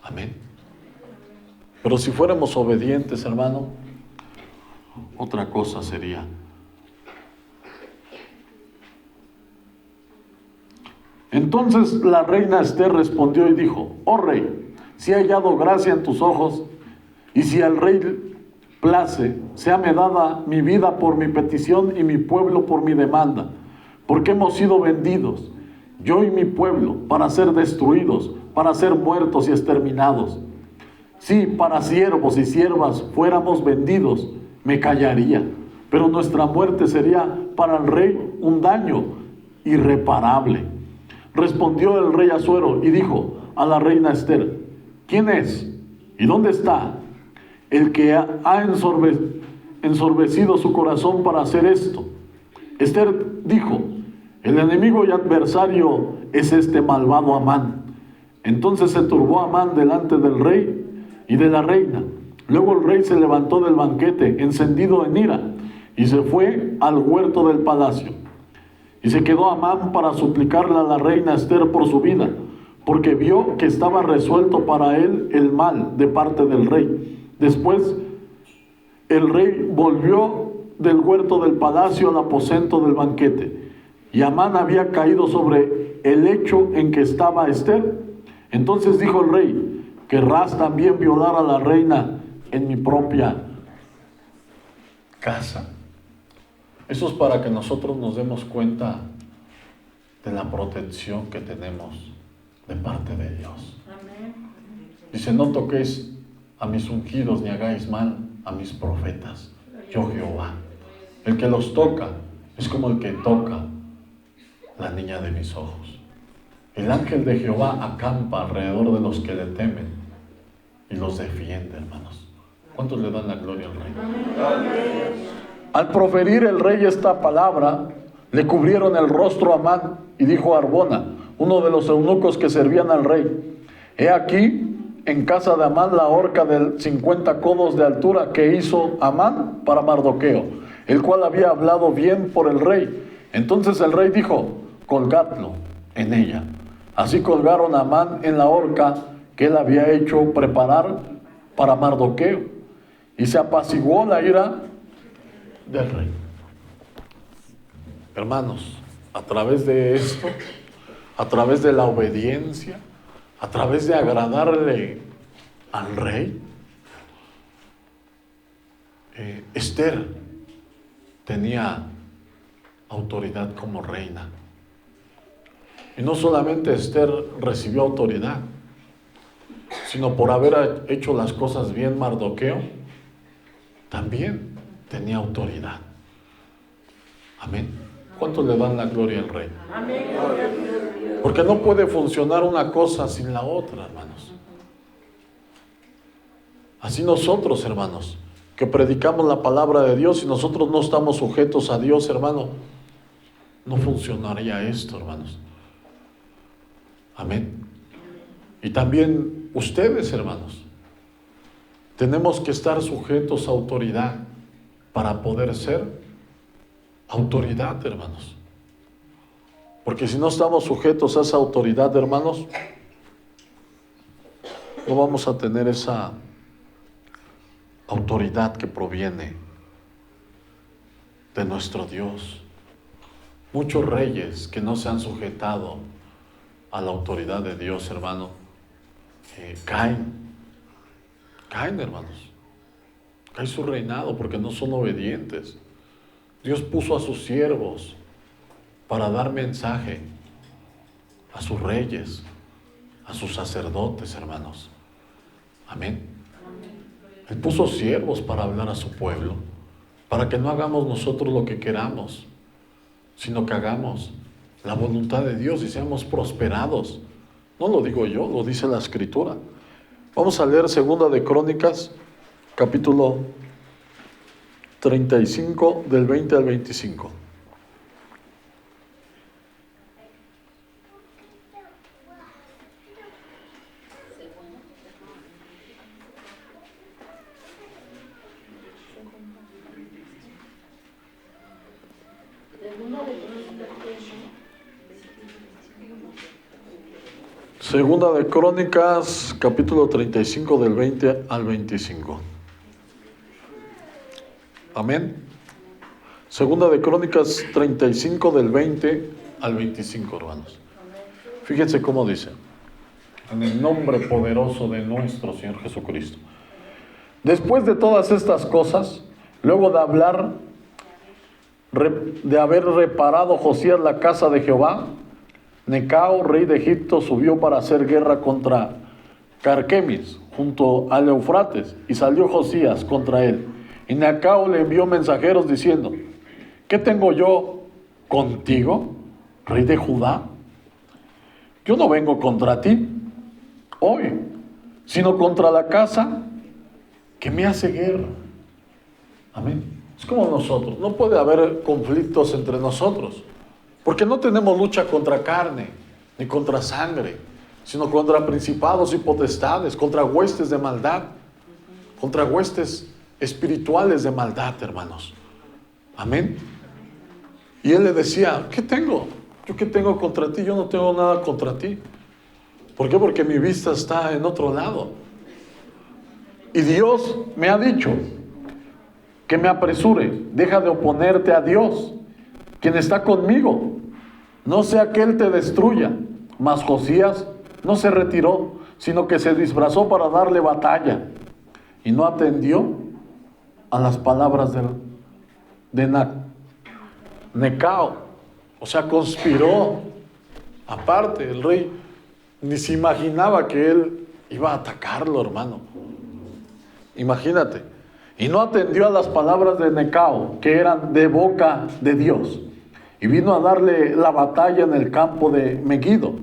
Amén. Pero si fuéramos obedientes, hermano, otra cosa sería. Entonces la reina Ester respondió y dijo: oh rey, si he hallado gracia en tus ojos, y si al rey place, séame dada mi vida por mi petición y mi pueblo por mi demanda, porque hemos sido vendidos, yo y mi pueblo, para ser destruidos, para ser muertos y exterminados. Si para siervos y siervas fuéramos vendidos, me callaría, pero nuestra muerte sería para el rey un daño irreparable. Respondió el rey Asuero y dijo a la reina Ester: ¿quién es y dónde está el que ha ensorbecido su corazón para hacer esto? Ester dijo: el enemigo y adversario es este malvado Amán. Entonces se turbó Amán delante del rey y de la reina. Luego el rey se levantó del banquete, encendido en ira, y se fue al huerto del palacio. Y se quedó Amán para suplicarle a la reina Ester por su vida, porque vio que estaba resuelto para él el mal de parte del rey. Después el rey volvió del huerto del palacio al aposento del banquete, y Amán había caído sobre el lecho en que estaba Ester. Entonces dijo el rey: ¿querrás también violar a la reina en mi propia casa? Eso es para que nosotros nos demos cuenta de la protección que tenemos de parte de Dios. Dice: no toquéis a mis ungidos ni hagáis mal a mis profetas, yo Jehová. El que los toca es como el que toca la niña de mis ojos. El ángel de Jehová acampa alrededor de los que le temen y los defiende, hermanos. ¿Cuántos le dan la gloria al rey? Al proferir el rey esta palabra, le cubrieron el rostro a Amán, y dijo a Arbona, uno de los eunucos que servían al rey: he aquí en casa de Amán la horca de 50 codos de altura que hizo Amán para Mardoqueo, el cual había hablado bien por el rey. Entonces el rey dijo: colgadlo en ella. Así colgaron a Amán en la horca que él había hecho preparar para Mardoqueo, y se apaciguó la ira del rey. Hermanos, a través de esto, a través de la obediencia, a través de agradarle al rey, Ester tenía autoridad como reina. Y no solamente Ester recibió autoridad, sino por haber hecho las cosas bien Mardoqueo, también tenía autoridad. Amén. ¿Cuántos le dan la gloria al Rey? Porque no puede funcionar una cosa sin la otra, hermanos. Así nosotros, hermanos, que predicamos la palabra de Dios y nosotros no estamos sujetos a Dios, hermano, no funcionaría esto, hermanos. Amén. Y también ustedes, hermanos, tenemos que estar sujetos a autoridad para poder ser autoridad, hermanos. Porque si no estamos sujetos a esa autoridad, hermanos, no vamos a tener esa autoridad que proviene de nuestro Dios. Muchos reyes que no se han sujetado a la autoridad de Dios, hermano, caen, hermanos. Cae su reinado porque no son obedientes. Dios puso a sus siervos para dar mensaje a sus reyes, a sus sacerdotes, hermanos. Amén. Él puso siervos para hablar a su pueblo, para que no hagamos nosotros lo que queramos, sino que hagamos la voluntad de Dios y seamos prosperados. No lo digo yo, lo dice la Escritura. Vamos a leer 2 de Crónicas, capítulo 35, del 20 al 25. Segunda de Crónicas, capítulo 35, del 20 al 25. Amén. Segunda de Crónicas 35, del 20 al 25, hermanos. Fíjense cómo dice. En el nombre poderoso de nuestro Señor Jesucristo. Después de todas estas cosas, luego de haber reparado Josías la casa de Jehová, Necao, rey de Egipto, subió para hacer guerra contra Carquemis, junto al Eufrates, y salió Josías contra él. Y Necao le envió mensajeros diciendo: ¿qué tengo yo contigo, rey de Judá? Yo no vengo contra ti hoy, sino contra la casa que me hace guerra. Amén. Es como nosotros, no puede haber conflictos entre nosotros, porque no tenemos lucha contra carne, ni contra sangre, sino contra principados y potestades, contra huestes de maldad, contra huestes espirituales de maldad, hermanos. Amén. Y él le decía: ¿qué tengo? ¿Yo qué tengo contra ti? Yo no tengo nada contra ti. ¿Por qué? Porque mi vista está en otro lado. Y Dios me ha dicho que me apresure, deja de oponerte a Dios, quien está conmigo, no sea que Él te destruya. Mas Josías no se retiró, sino que se disfrazó para darle batalla, y no atendió a las palabras de Necao. O sea, conspiró. Aparte, el rey ni se imaginaba que él iba a atacarlo, hermano. Imagínate. Y no atendió a las palabras de Necao, que eran de boca de Dios. Y vino a darle la batalla en el campo de Megiddo.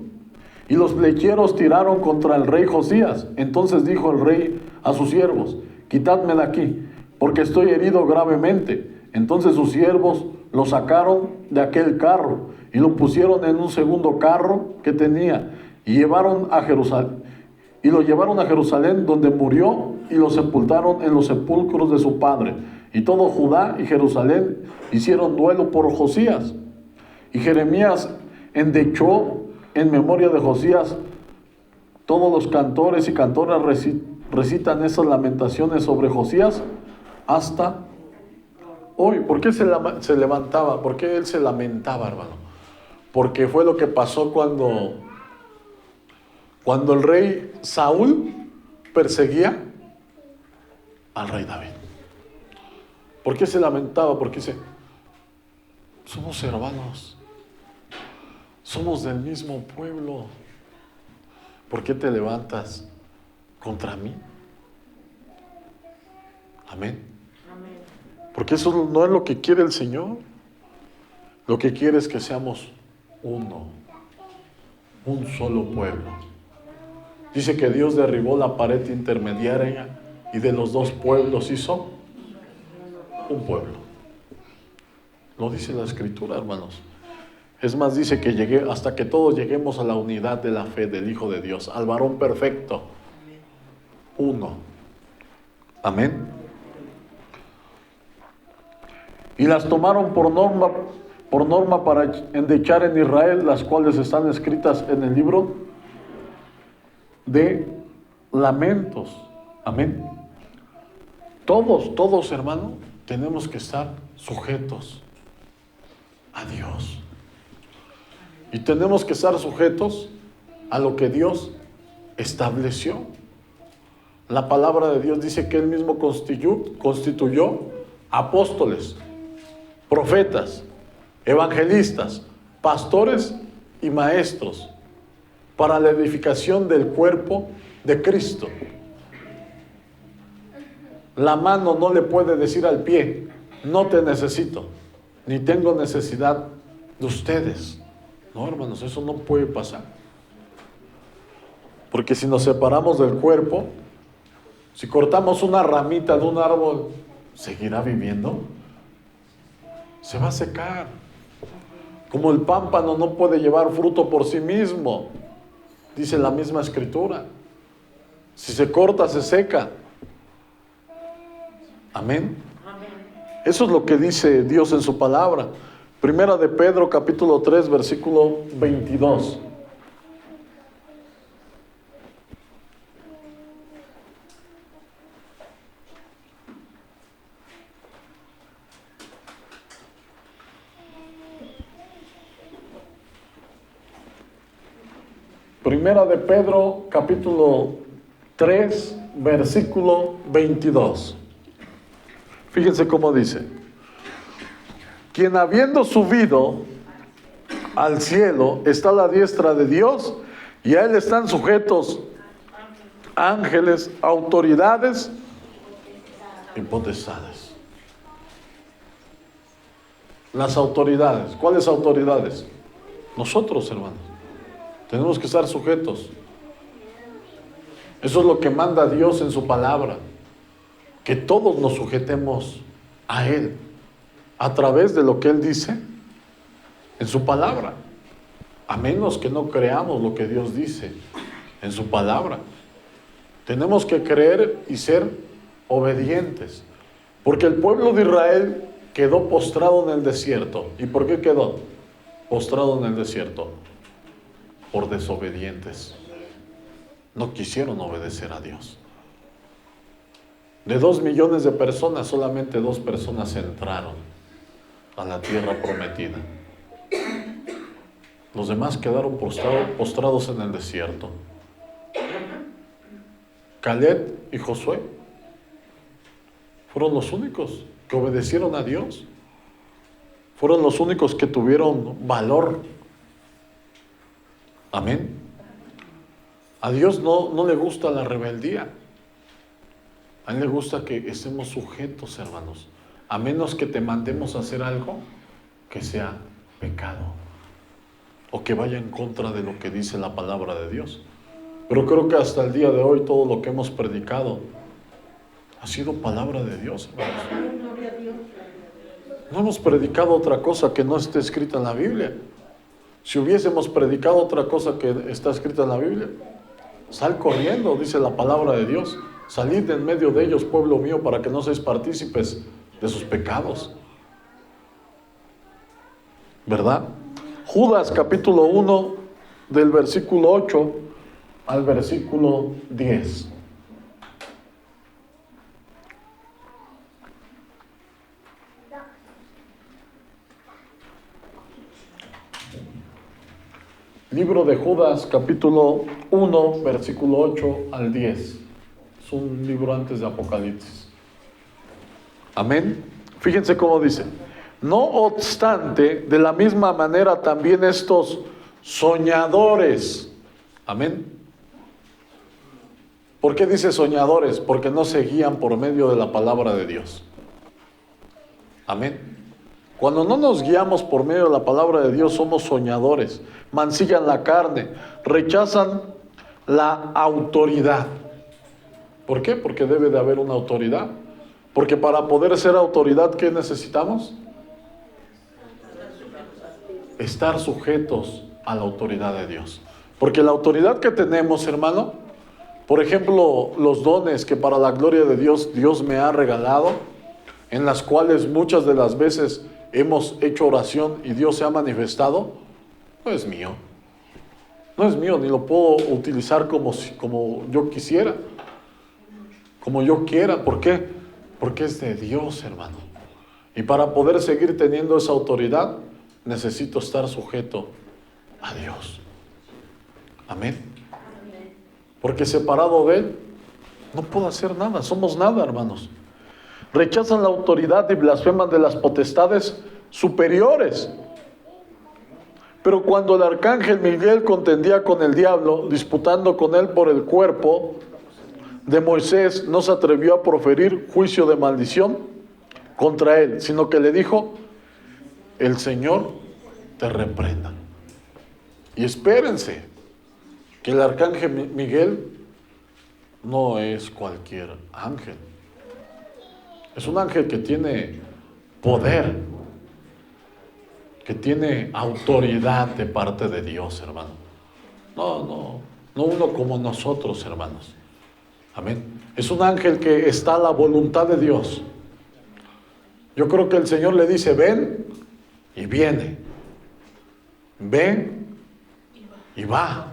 Y los flecheros tiraron contra el rey Josías. Entonces dijo el rey a sus siervos: quitadme de aquí, porque estoy herido gravemente. Entonces sus siervos lo sacaron de aquel carro y lo pusieron en un segundo carro que tenía, y llevaron a Jerusalén. Y lo llevaron a Jerusalén, donde murió, y lo sepultaron en los sepulcros de su padre. Y todo Judá y Jerusalén hicieron duelo por Josías. Y Jeremías endechó en memoria de Josías. Todos los cantores y cantoras recitan esas lamentaciones sobre Josías hasta hoy. ¿Por qué se levantaba? ¿Por qué él se lamentaba, hermano? Porque fue lo que pasó cuando el rey Saúl perseguía al rey David. ¿Por qué se lamentaba? Porque dice: somos hermanos, somos del mismo pueblo. ¿Por qué te levantas contra mí? Amén. Porque eso no es lo que quiere el Señor. Lo que quiere es que seamos uno, un solo pueblo. Dice que Dios derribó la pared intermediaria y de los dos pueblos hizo un pueblo. Lo dice la Escritura, hermanos. Es más, dice que hasta que todos lleguemos a la unidad de la fe del Hijo de Dios, al varón perfecto, uno. Amén. Y las tomaron por norma para endechar en Israel, las cuales están escritas en el libro de Lamentos. Amén. Todos, hermano, tenemos que estar sujetos a Dios. Y tenemos que estar sujetos a lo que Dios estableció. La palabra de Dios dice que Él mismo constituyó apóstoles, profetas, evangelistas, pastores y maestros para la edificación del cuerpo de Cristo. La mano no le puede decir al pie, no te necesito, ni tengo necesidad de ustedes. No, hermanos, eso no puede pasar. Porque si nos separamos del cuerpo, si cortamos una ramita de un árbol, ¿seguirá viviendo? Se va a secar. Como el pámpano no puede llevar fruto por sí mismo, dice la misma Escritura. Si se corta, se seca. Amén. Eso es lo que dice Dios en su palabra. Primera de Pedro, capítulo 3, versículo 22. Primera de Pedro, capítulo 3, versículo 22. Fíjense cómo dice: quien habiendo subido al cielo está a la diestra de Dios, y a Él están sujetos ángeles, autoridades y potestades. Las autoridades, ¿cuáles autoridades? Nosotros, hermanos, tenemos que estar sujetos. Eso es lo que manda Dios en su palabra, que todos nos sujetemos a Él a través de lo que Él dice en su palabra, a menos que no creamos lo que Dios dice en su palabra. Tenemos que creer y ser obedientes, porque el pueblo de Israel quedó postrado en el desierto. ¿Y por qué quedó postrado en el desierto? Por desobedientes. No quisieron obedecer a Dios. De 2 millones de personas, solamente 2 personas entraron a la tierra prometida. Los demás quedaron postrados en el desierto. Caleb y Josué fueron los únicos que obedecieron a Dios. Fueron los únicos que tuvieron valor. Amén. A Dios no le gusta la rebeldía. A Él le gusta que estemos sujetos, hermanos. A menos que te mandemos a hacer algo que sea pecado o que vaya en contra de lo que dice la palabra de Dios. Pero creo que hasta el día de hoy todo lo que hemos predicado ha sido palabra de Dios, hermanos. No hemos predicado otra cosa que no esté escrita en la Biblia. Si hubiésemos predicado otra cosa que está escrita en la Biblia, sal corriendo, dice la palabra de Dios. Salid en medio de ellos, pueblo mío, para que no seáis partícipes de sus pecados. ¿Verdad? Judas capítulo 1, del versículo 8 al versículo 10. Libro de Judas, capítulo 1, versículo 8 al 10. Es un libro antes de Apocalipsis. Amén. Fíjense cómo dice: no obstante, de la misma manera también estos soñadores. Amén. ¿Por qué dice soñadores? Porque no se guían por medio de la palabra de Dios. Amén. Cuando no nos guiamos por medio de la palabra de Dios, somos soñadores, mancillan la carne, rechazan la autoridad. ¿Por qué? Porque debe de haber una autoridad. Porque para poder ser autoridad, ¿qué necesitamos? Estar sujetos a la autoridad de Dios. Porque la autoridad que tenemos, hermano, por ejemplo, los dones que para la gloria de Dios, Dios me ha regalado, en las cuales muchas de las veces hemos hecho oración y Dios se ha manifestado, no es mío. No es mío, ni lo puedo utilizar como yo quisiera, como yo quiera. ¿Por qué? Porque es de Dios, hermano. Y para poder seguir teniendo esa autoridad, necesito estar sujeto a Dios. Amén. Porque separado de Él, no puedo hacer nada, somos nada, hermanos. Rechazan la autoridad y blasfeman de las potestades superiores. Pero cuando el arcángel Miguel contendía con el diablo, disputando con él por el cuerpo de Moisés, no se atrevió a proferir juicio de maldición contra él, sino que le dijo: el Señor te reprenda. Y espérense, que el arcángel Miguel no es cualquier ángel. Es un ángel que tiene poder, que tiene autoridad de parte de Dios, hermano. No uno como nosotros, hermanos. Amén. Es un ángel que está a la voluntad de Dios. Yo creo que el Señor le dice: ven, y viene. Ven, y va.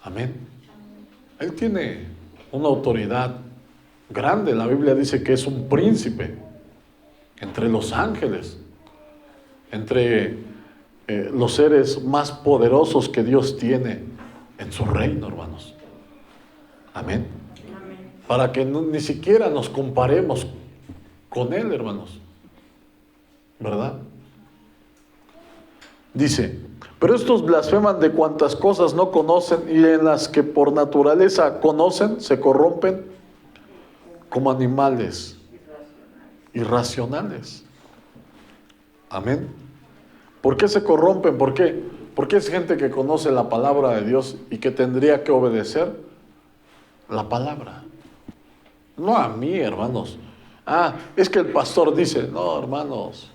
Amén. Él tiene una autoridad grande. La Biblia dice que es un príncipe entre los ángeles, entre los seres más poderosos que Dios tiene en su reino, hermanos. Amén. Para que ni siquiera nos comparemos con Él, hermanos. ¿Verdad? Dice: pero estos blasfeman de cuantas cosas no conocen, y en las que por naturaleza conocen, se corrompen como animales irracionales. Amén. ¿Por qué se corrompen? ¿Por qué? Porque es gente que conoce la palabra de Dios y que tendría que obedecer la palabra. No a mí, hermanos. Es que el pastor dice. No, hermanos.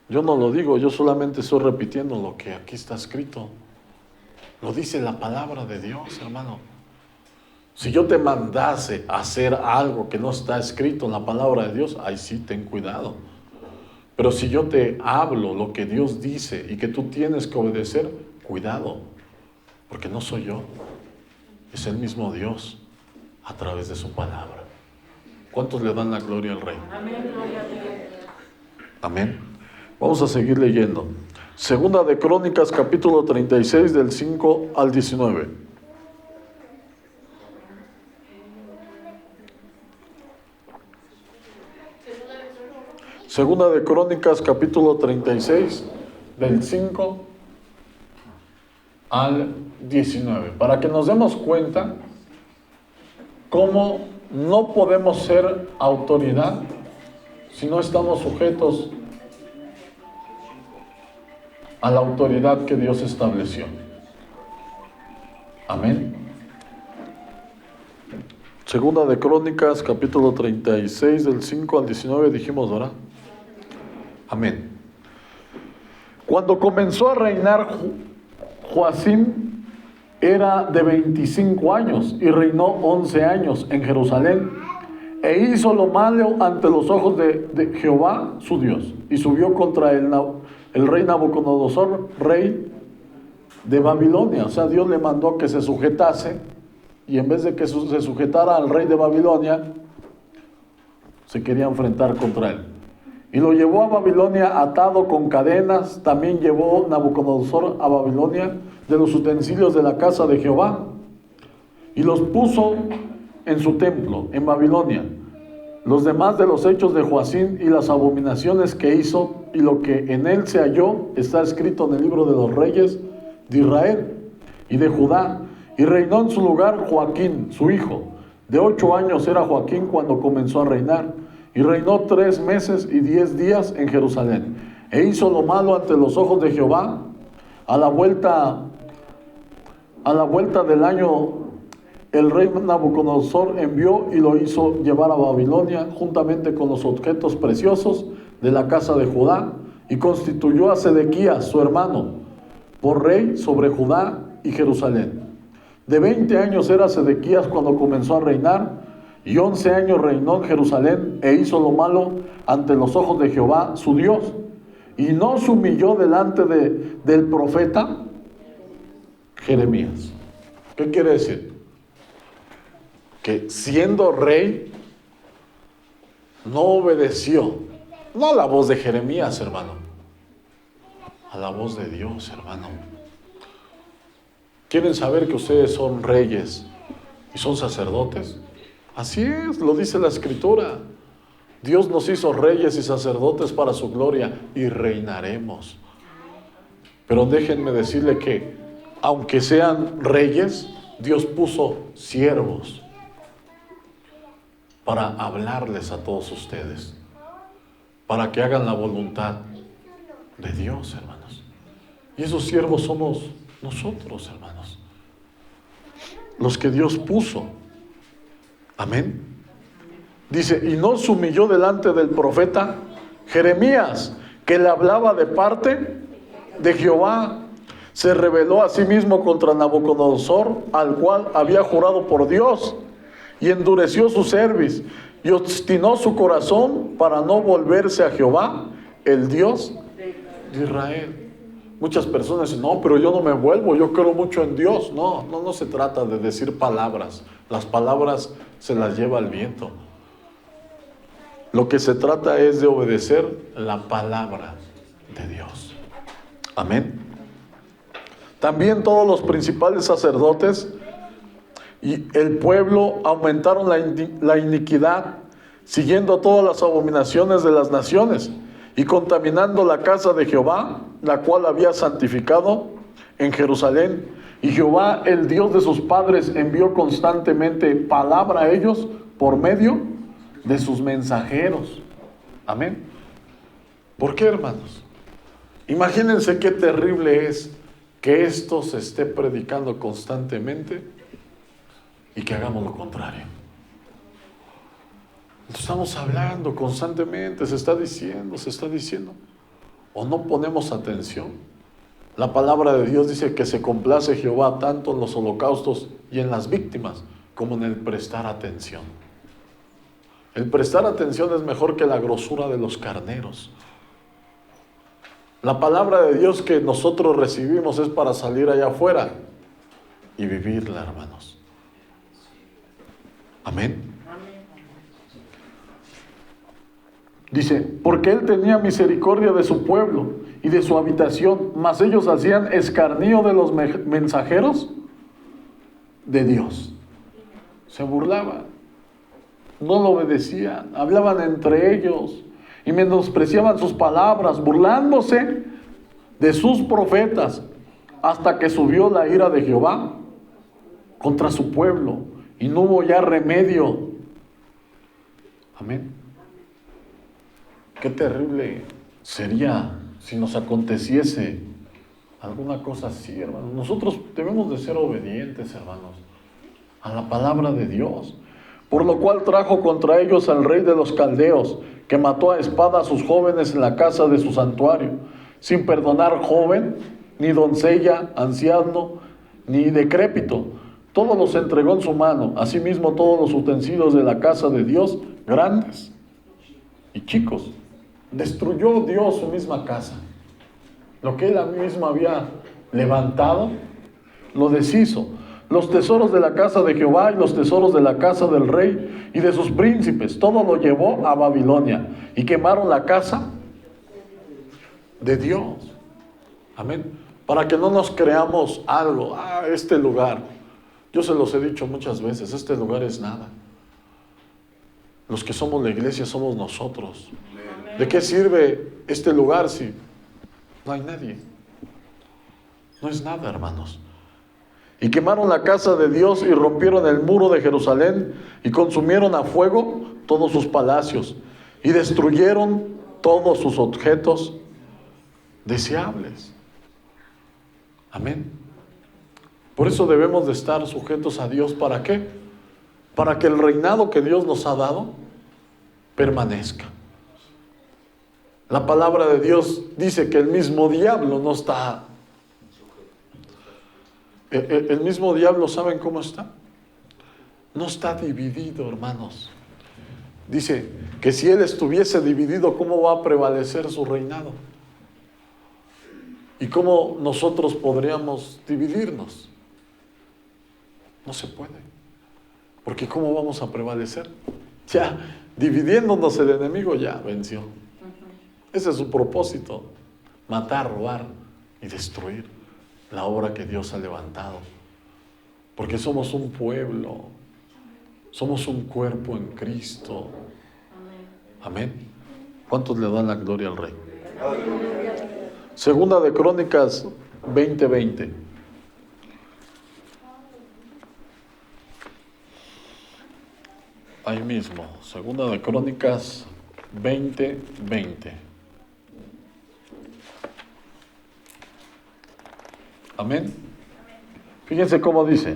Yo no lo digo, yo solamente estoy repitiendo lo que aquí está escrito. Lo dice la palabra de Dios, hermano. Si yo te mandase a hacer algo que no está escrito en la palabra de Dios, ahí sí, ten cuidado. Pero si yo te hablo lo que Dios dice y que tú tienes que obedecer, cuidado. Porque no soy yo, es el mismo Dios a través de su palabra. ¿Cuántos le dan la gloria al Rey? Amén, gloria a Dios. Amén. Vamos a seguir leyendo. Segunda de Crónicas, capítulo 36, del 5 al 19. Segunda de Crónicas, capítulo 36, del 5 al 19. Para que nos demos cuenta cómo no podemos ser autoridad si no estamos sujetos a la autoridad que Dios estableció. Amén. Segunda de Crónicas, capítulo 36, del 5 al 19, dijimos, ¿verdad? Amén. Cuando comenzó a reinar Joacim, era de 25 años y reinó 11 años en Jerusalén, e hizo lo malo ante los ojos de Jehová su Dios, y subió contra el rey Nabucodonosor, rey de Babilonia. O sea, Dios le mandó que se sujetase, y en vez de que se sujetara al rey de Babilonia, se quería enfrentar contra él. Y lo llevó a Babilonia atado con cadenas. También llevó Nabucodonosor a Babilonia de los utensilios de la casa de Jehová, y los puso en su templo, en Babilonia. Los demás de los hechos de Joacim y las abominaciones que hizo y lo que en él se halló, está escrito en el libro de los reyes de Israel y de Judá. Y reinó en su lugar Joaquín, su hijo. De 8 años era Joaquín cuando comenzó a reinar, y reinó 3 meses y 10 días en Jerusalén. E hizo lo malo ante los ojos de Jehová. A la vuelta del año, el rey Nabucodonosor envió y lo hizo llevar a Babilonia juntamente con los objetos preciosos de la casa de Judá, y constituyó a Sedequías, su hermano, por rey sobre Judá y Jerusalén. De 20 años era Sedequías cuando comenzó a reinar, y 11 años reinó en Jerusalén, e hizo lo malo ante los ojos de Jehová, su Dios, y no se humilló delante del profeta Jeremías. ¿Qué quiere decir? Que siendo rey, no obedeció, no a la voz de Jeremías, hermano, a la voz de Dios, hermano. ¿Quieren saber que ustedes son reyes y son sacerdotes? Así es, lo dice la Escritura. Dios nos hizo reyes y sacerdotes para su gloria y reinaremos. Pero déjenme decirle que, aunque sean reyes, Dios puso siervos para hablarles a todos ustedes, para que hagan la voluntad de Dios, hermanos. Y esos siervos somos nosotros, hermanos, los que Dios puso. Amén. Dice, y no se humilló delante del profeta Jeremías, que le hablaba de parte de Jehová. Se rebeló a sí mismo contra Nabucodonosor, al cual había jurado por Dios, y endureció su cerviz, y obstinó su corazón para no volverse a Jehová, el Dios de Israel. Muchas personas dicen, no, pero yo no me vuelvo, yo creo mucho en Dios. No se trata de decir palabras. Las palabras se las lleva el viento. Lo que se trata es de obedecer la palabra de Dios. Amén. También todos los principales sacerdotes y el pueblo aumentaron la iniquidad, siguiendo todas las abominaciones de las naciones y contaminando la casa de Jehová, la cual había santificado en Jerusalén. Y Jehová, el Dios de sus padres, envió constantemente palabra a ellos por medio de sus mensajeros. Amén. ¿Por qué, hermanos? Imagínense qué terrible es que esto se esté predicando constantemente y que hagamos lo contrario. Estamos hablando constantemente, se está diciendo, o no ponemos atención. La palabra de Dios dice que se complace Jehová tanto en los holocaustos y en las víctimas, como en el prestar atención. El prestar atención es mejor que la grosura de los carneros. La palabra de Dios que nosotros recibimos es para salir allá afuera y vivirla, hermanos. Amén. Dice, porque él tenía misericordia de su pueblo y de su habitación, mas ellos hacían escarnio de los mensajeros de Dios. Se burlaban, no lo obedecían, hablaban entre ellos y menospreciaban sus palabras, burlándose de sus profetas, hasta que subió la ira de Jehová contra su pueblo y no hubo ya remedio. Amén. Qué terrible sería si nos aconteciese alguna cosa así, hermanos. Nosotros debemos de ser obedientes, hermanos, a la palabra de Dios. Por lo cual trajo contra ellos al rey de los caldeos, que mató a espada a sus jóvenes en la casa de su santuario, sin perdonar joven, ni doncella, anciano, ni decrépito. Todos los entregó en su mano, asimismo todos los utensilios de la casa de Dios, grandes y chicos. Destruyó Dios su misma casa. Lo que él mismo había levantado, lo deshizo. Los tesoros de la casa de Jehová y los tesoros de la casa del rey y de sus príncipes, todo lo llevó a Babilonia, y quemaron la casa de Dios. Amén. Para que no nos creamos algo, este lugar, yo se los he dicho muchas veces, este lugar es nada. Los que somos la iglesia somos nosotros. ¿De qué sirve este lugar si no hay nadie? No es nada, hermanos. Y quemaron la casa de Dios y rompieron el muro de Jerusalén y consumieron a fuego todos sus palacios. y destruyeron todos sus objetos deseables. Amén. Por eso debemos de estar sujetos a Dios. ¿Para qué? Para que el reinado que Dios nos ha dado permanezca. La palabra de Dios dice que el mismo diablo no está. El mismo diablo, ¿saben cómo está? No está dividido, hermanos. Dice que si él estuviese dividido, ¿cómo va a prevalecer su reinado? ¿Y cómo nosotros podríamos dividirnos? No se puede. Porque ¿cómo vamos a prevalecer? Ya, dividiéndonos el enemigo ya venció. Ese es su propósito: matar, robar y destruir la obra que Dios ha levantado. Porque somos un pueblo, somos un cuerpo en Cristo. Amén. ¿Cuántos le dan la gloria al Rey? Segunda de Crónicas 20:20. Ahí mismo, Segunda de Crónicas 20:20. Amén. Fíjense cómo dice: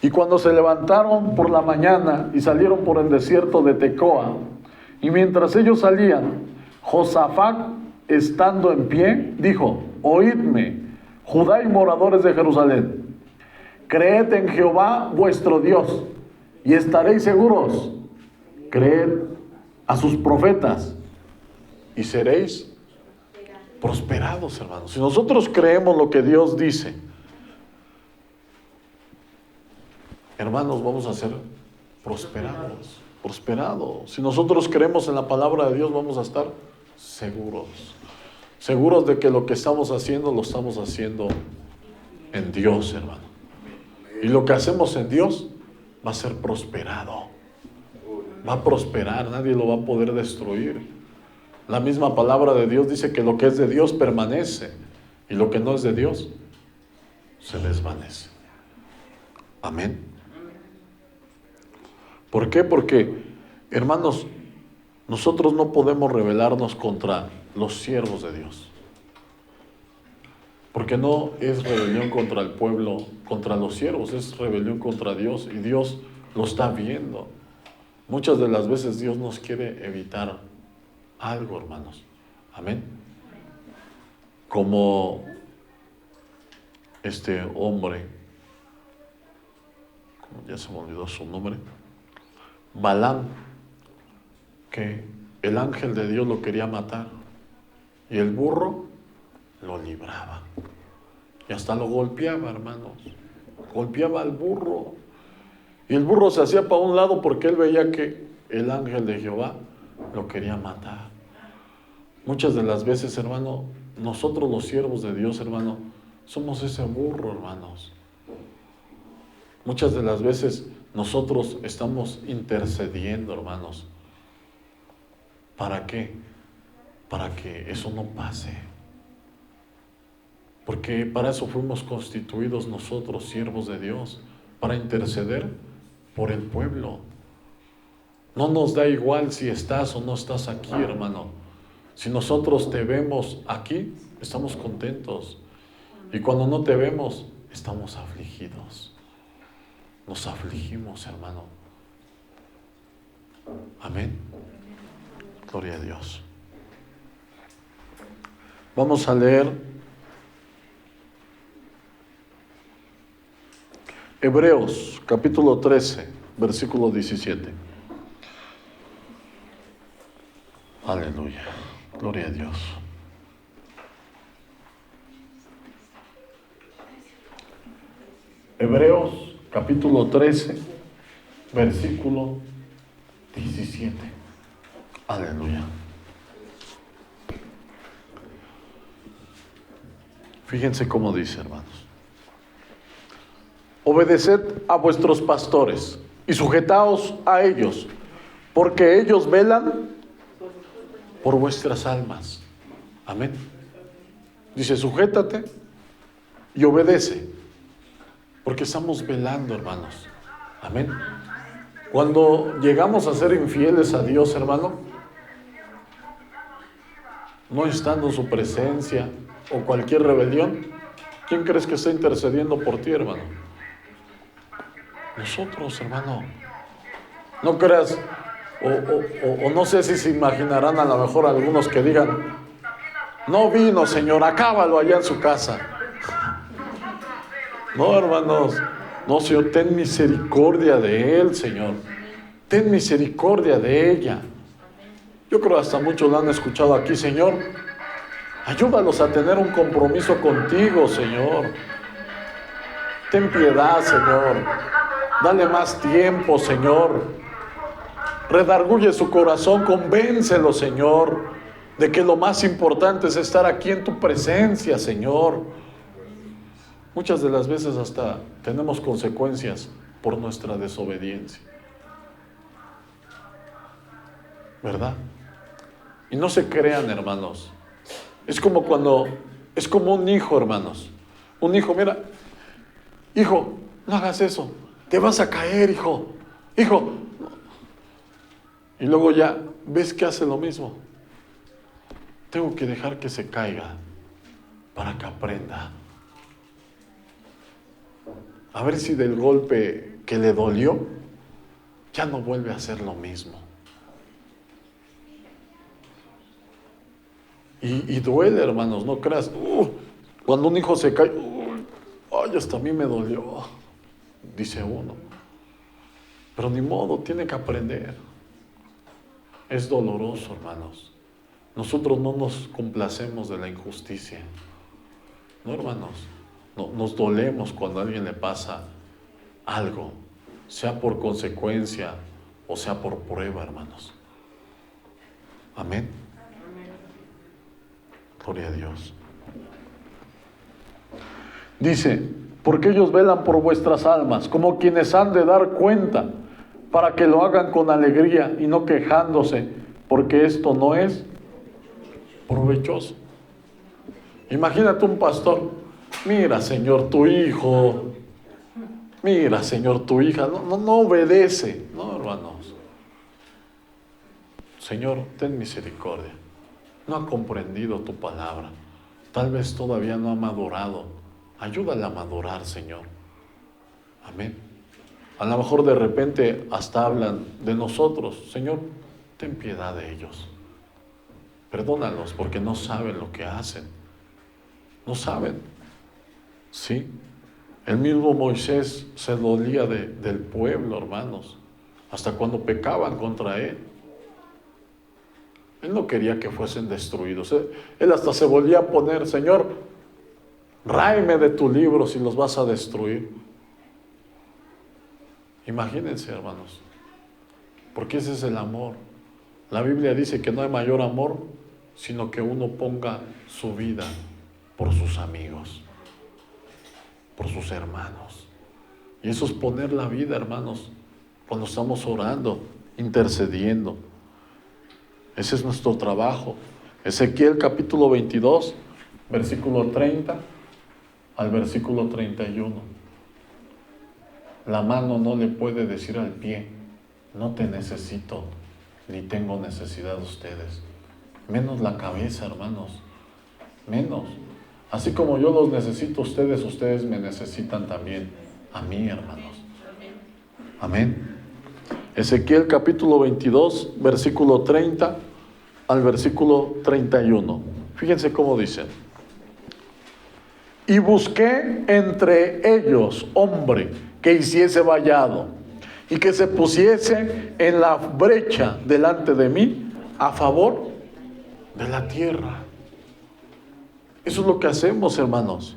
y cuando se levantaron por la mañana y salieron por el desierto de Tecoa, y mientras ellos salían, Josafat, estando en pie, dijo: oídme, Judá y moradores de Jerusalén, creed en Jehová vuestro Dios, y estaréis seguros. Creed a sus profetas, y seréis prosperados, hermanos. Si nosotros creemos lo que Dios dice, hermanos, vamos a ser prosperados. Si nosotros creemos en la palabra de Dios, vamos a estar seguros de que lo que estamos haciendo, lo estamos haciendo en Dios, hermano. Y lo que hacemos en Dios va a ser prosperado. Va a prosperar, nadie lo va a poder destruir. La misma palabra de Dios dice que lo que es de Dios permanece, y lo que no es de Dios se desvanece. Amén. ¿Por qué? Porque, hermanos, nosotros no podemos rebelarnos contra los siervos de Dios. Porque no es rebelión contra el pueblo, contra los siervos, es rebelión contra Dios, y Dios lo está viendo. Muchas de las veces Dios nos quiere evitar algo, hermanos. Amén. Como este hombre, ya se me olvidó su nombre, Balaam, que el ángel de Dios lo quería matar y el burro lo libraba y hasta lo golpeaba, hermanos. Golpeaba al burro y el burro se hacía para un lado porque él veía que el ángel de Jehová lo quería matar. Muchas de las veces, hermano, nosotros los siervos de Dios, hermano, somos ese burro, hermanos. Muchas de las veces nosotros estamos intercediendo, hermanos. ¿Para qué? Para que eso no pase. Porque para eso fuimos constituidos nosotros, siervos de Dios, para interceder por el pueblo. No nos da igual si estás o no estás aquí, hermano. Si nosotros te vemos aquí, estamos contentos. Y cuando no te vemos, estamos afligidos. Nos afligimos, hermano. Amén. Gloria a Dios. Vamos a leer Hebreos, capítulo 13, versículo 17. Aleluya. Gloria a Dios. Hebreos, capítulo 13, versículo 17. Aleluya. Fíjense cómo dice, hermanos. Obedeced a vuestros pastores y sujetaos a ellos, porque ellos velan por vuestras almas. Amén. Dice, sujétate y obedece, porque estamos velando, hermanos. Amén. Cuando llegamos a ser infieles a Dios, hermano, no estando en su presencia o cualquier rebelión, ¿quién crees que está intercediendo por ti, hermano? Nosotros, hermano. No creas, o no sé si se imaginarán a lo mejor algunos que digan, no vino, Señor, acábalo allá en su casa. No, hermanos, no, Señor, ten misericordia de él, Señor. Ten misericordia de ella. Yo creo hasta muchos lo han escuchado aquí, Señor. Ayúdalos a tener un compromiso contigo, Señor. Ten piedad, Señor. Dale más tiempo, Señor. Redarguye su corazón, convéncelo, Señor, de que lo más importante es estar aquí en tu presencia, Señor. Muchas de las veces hasta tenemos consecuencias por nuestra desobediencia, ¿verdad? Y no se crean, hermanos. Es como un hijo, hermanos. Un hijo, mira, hijo, no hagas eso, te vas a caer, hijo. Hijo. Y luego ya ves que hace lo mismo. Tengo que dejar que se caiga para que aprenda. A ver si del golpe que le dolió, ya no vuelve a hacer lo mismo. Y duele, hermanos, no creas. Cuando un hijo se cae, ay, hasta a mí me dolió, dice uno. Pero ni modo, tiene que aprender. Es doloroso, hermanos. Nosotros no nos complacemos de la injusticia. No, hermanos. No, nos dolemos cuando a alguien le pasa algo, sea por consecuencia o sea por prueba, hermanos. Amén. Gloria a Dios. Dice, porque ellos velan por vuestras almas, como quienes han de dar cuenta, para que lo hagan con alegría y no quejándose, porque esto no es provechoso. Imagínate un pastor. Mira, Señor, tu hijo. Mira, Señor, tu hija. No obedece. No, hermanos. Señor, ten misericordia. No ha comprendido tu palabra. Tal vez todavía no ha madurado. Ayúdale a madurar, Señor. Amén. A lo mejor de repente hasta hablan de nosotros. Señor, ten piedad de ellos. Perdónalos porque no saben lo que hacen. No saben. Sí, el mismo Moisés se dolía del pueblo, hermanos, hasta cuando pecaban contra él. Él no quería que fuesen destruidos. Él hasta se volvía a poner, Señor, ráeme de tu libro si los vas a destruir. Imagínense, hermanos, porque ese es el amor. La Biblia dice que no hay mayor amor, sino que uno ponga su vida por sus amigos, por sus hermanos. Y eso es poner la vida, hermanos, cuando estamos orando, intercediendo. Ese es nuestro trabajo. Ezequiel capítulo 22, versículo 30 al versículo 31. La mano no le puede decir al pie, no te necesito, ni tengo necesidad de ustedes. Menos la cabeza, hermanos, menos. Así como yo los necesito a ustedes, ustedes me necesitan también a mí, hermanos. Amén. Ezequiel capítulo 22, versículo 30 al versículo 31. Fíjense cómo dice. Y busqué entre ellos hombre que hiciese vallado y que se pusiese en la brecha delante de mí a favor de la tierra. Eso es lo que hacemos, hermanos,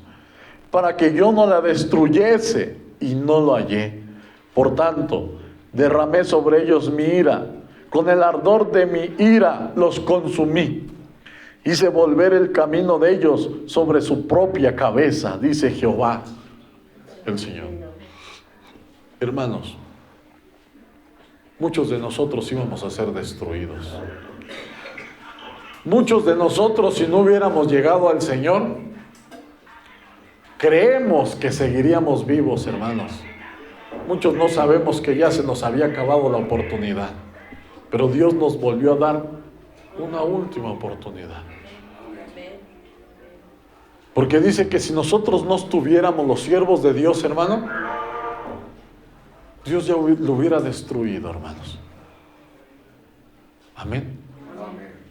para que yo no la destruyese, y no lo hallé. Por tanto, derramé sobre ellos mi ira, con el ardor de mi ira los consumí. Hice volver el camino de ellos sobre su propia cabeza, dice Jehová, el Señor. Hermanos, muchos de nosotros íbamos a ser destruidos. Muchos de nosotros, si no hubiéramos llegado al Señor, creemos que seguiríamos vivos, hermanos. Muchos no sabemos que ya se nos había acabado la oportunidad, pero Dios nos volvió a dar una última oportunidad. Porque dice que si nosotros no estuviéramos los siervos de Dios, hermano, Dios ya lo hubiera destruido, hermanos. Amén.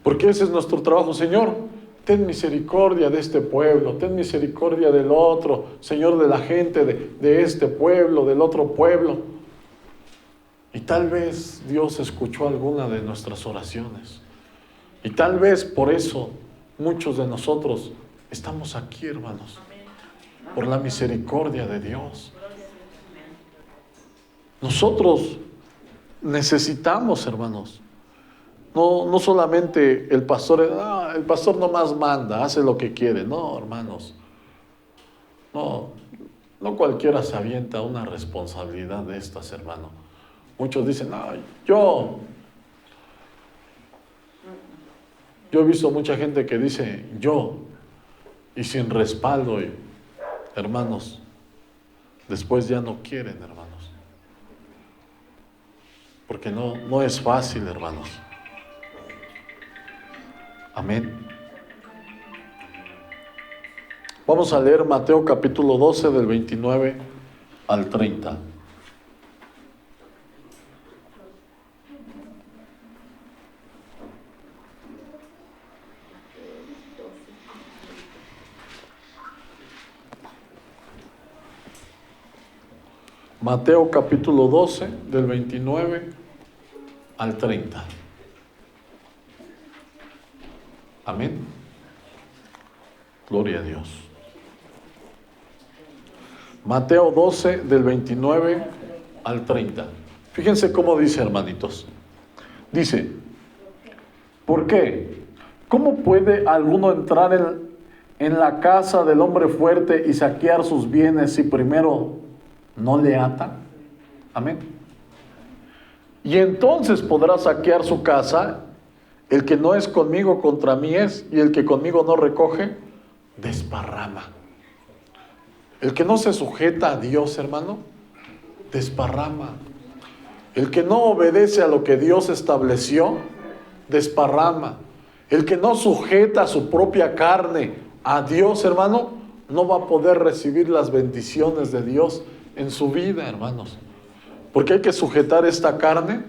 Porque ese es nuestro trabajo. Señor, ten misericordia de este pueblo, ten misericordia del otro, Señor, de la gente de este pueblo, del otro pueblo. Y tal vez Dios escuchó alguna de nuestras oraciones. Y tal vez por eso muchos de nosotros estamos aquí, hermanos, por la misericordia de Dios. Nosotros necesitamos, hermanos, no solamente el pastor nomás manda, hace lo que quiere. No, hermanos, no cualquiera se avienta una responsabilidad de estas, hermano. Muchos dicen, yo he visto mucha gente que dice yo, y sin respaldo, y, hermanos, después ya no quieren, hermanos. Porque no es fácil, hermanos. Amén. Vamos a leer Mateo capítulo 12 del 29 al 30. Mateo capítulo 12 del 29 al 30. Amén. Gloria a Dios. Mateo 12 del 29 al 30. Fíjense cómo dice, hermanitos. Dice, ¿por qué? ¿Cómo puede alguno entrar en la casa del hombre fuerte y saquear sus bienes si primero no le atan? Amén. Y entonces podrá saquear su casa. El que no es conmigo, contra mí es, y el que conmigo no recoge, desparrama. El que no se sujeta a Dios, hermano, desparrama. El que no obedece a lo que Dios estableció, desparrama. El que no sujeta su propia carne a Dios, hermano, no va a poder recibir las bendiciones de Dios en su vida, hermanos. Porque hay que sujetar esta carne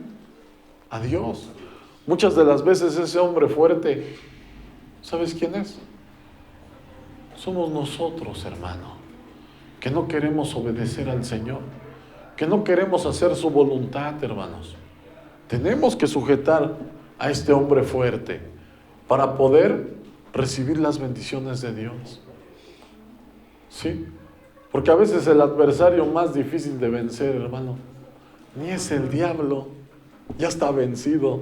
a Dios. Muchas de las veces ese hombre fuerte, ¿sabes quién es? Somos nosotros, hermano, que no queremos obedecer al Señor, que no queremos hacer su voluntad, hermanos. Tenemos que sujetar a este hombre fuerte para poder recibir las bendiciones de Dios. ¿Sí? Porque a veces el adversario más difícil de vencer, hermano, ni es el diablo, ya está vencido.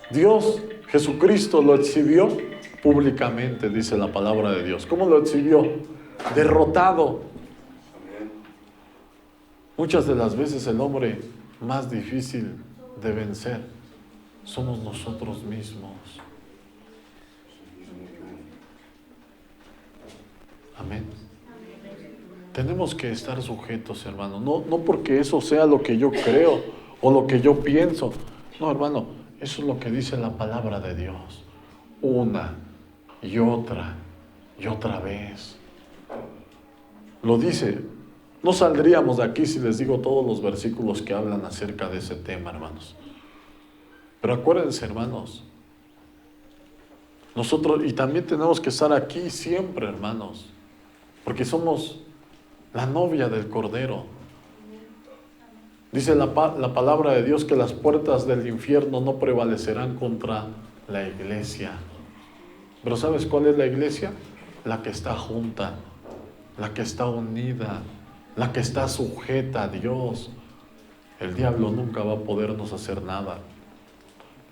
Dios, Jesucristo, lo exhibió públicamente, dice la palabra de Dios. ¿Cómo lo exhibió? Derrotado. Muchas de las veces el hombre más difícil de vencer somos nosotros mismos. Amén. Tenemos que estar sujetos, hermano. No porque eso sea lo que yo creo o lo que yo pienso. No, hermano. Eso es lo que dice la palabra de Dios. Una y otra vez. Lo dice. No saldríamos de aquí si les digo todos los versículos que hablan acerca de ese tema, hermanos. Pero acuérdense, hermanos. Nosotros, y también tenemos que estar aquí siempre, hermanos. Porque somos la novia del Cordero. Dice la palabra de Dios que las puertas del infierno no prevalecerán contra la iglesia. Pero ¿sabes cuál es la iglesia? La que está junta, la que está unida, la que está sujeta a Dios. El diablo nunca va a podernos hacer nada.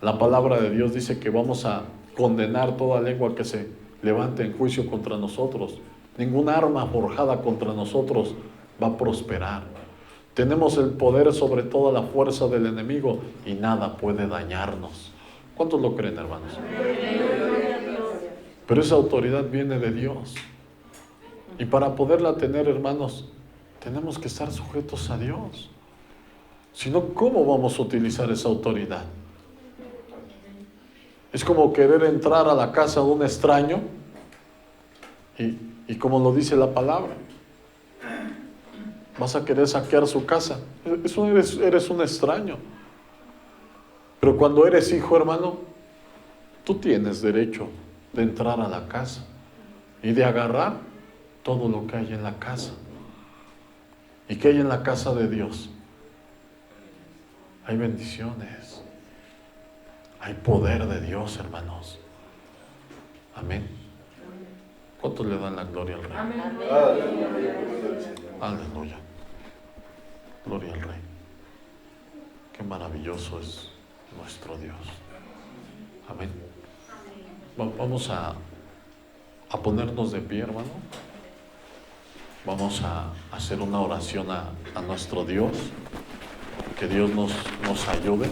La palabra de Dios dice que vamos a condenar toda lengua que se levante en juicio contra nosotros. Ninguna arma forjada contra nosotros va a prosperar. Tenemos el poder sobre toda la fuerza del enemigo y nada puede dañarnos. ¿Cuántos lo creen, hermanos? Pero esa autoridad viene de Dios. Y para poderla tener, hermanos, tenemos que estar sujetos a Dios. Si no, ¿cómo vamos a utilizar esa autoridad? Es como querer entrar a la casa de un extraño y como lo dice la palabra, vas a querer saquear su casa. Eso eres un extraño. Pero cuando eres hijo, hermano, tú tienes derecho de entrar a la casa y de agarrar todo lo que hay en la casa. ¿Y qué hay en la casa de Dios? Hay bendiciones. Hay poder de Dios, hermanos. Amén. ¿Cuántos le dan la gloria al Rey? Amén. Aleluya. Gloria al Rey. Qué maravilloso es nuestro Dios. Amén. Vamos a ponernos de pie, hermano. Vamos a hacer una oración a nuestro Dios. Que Dios nos ayude.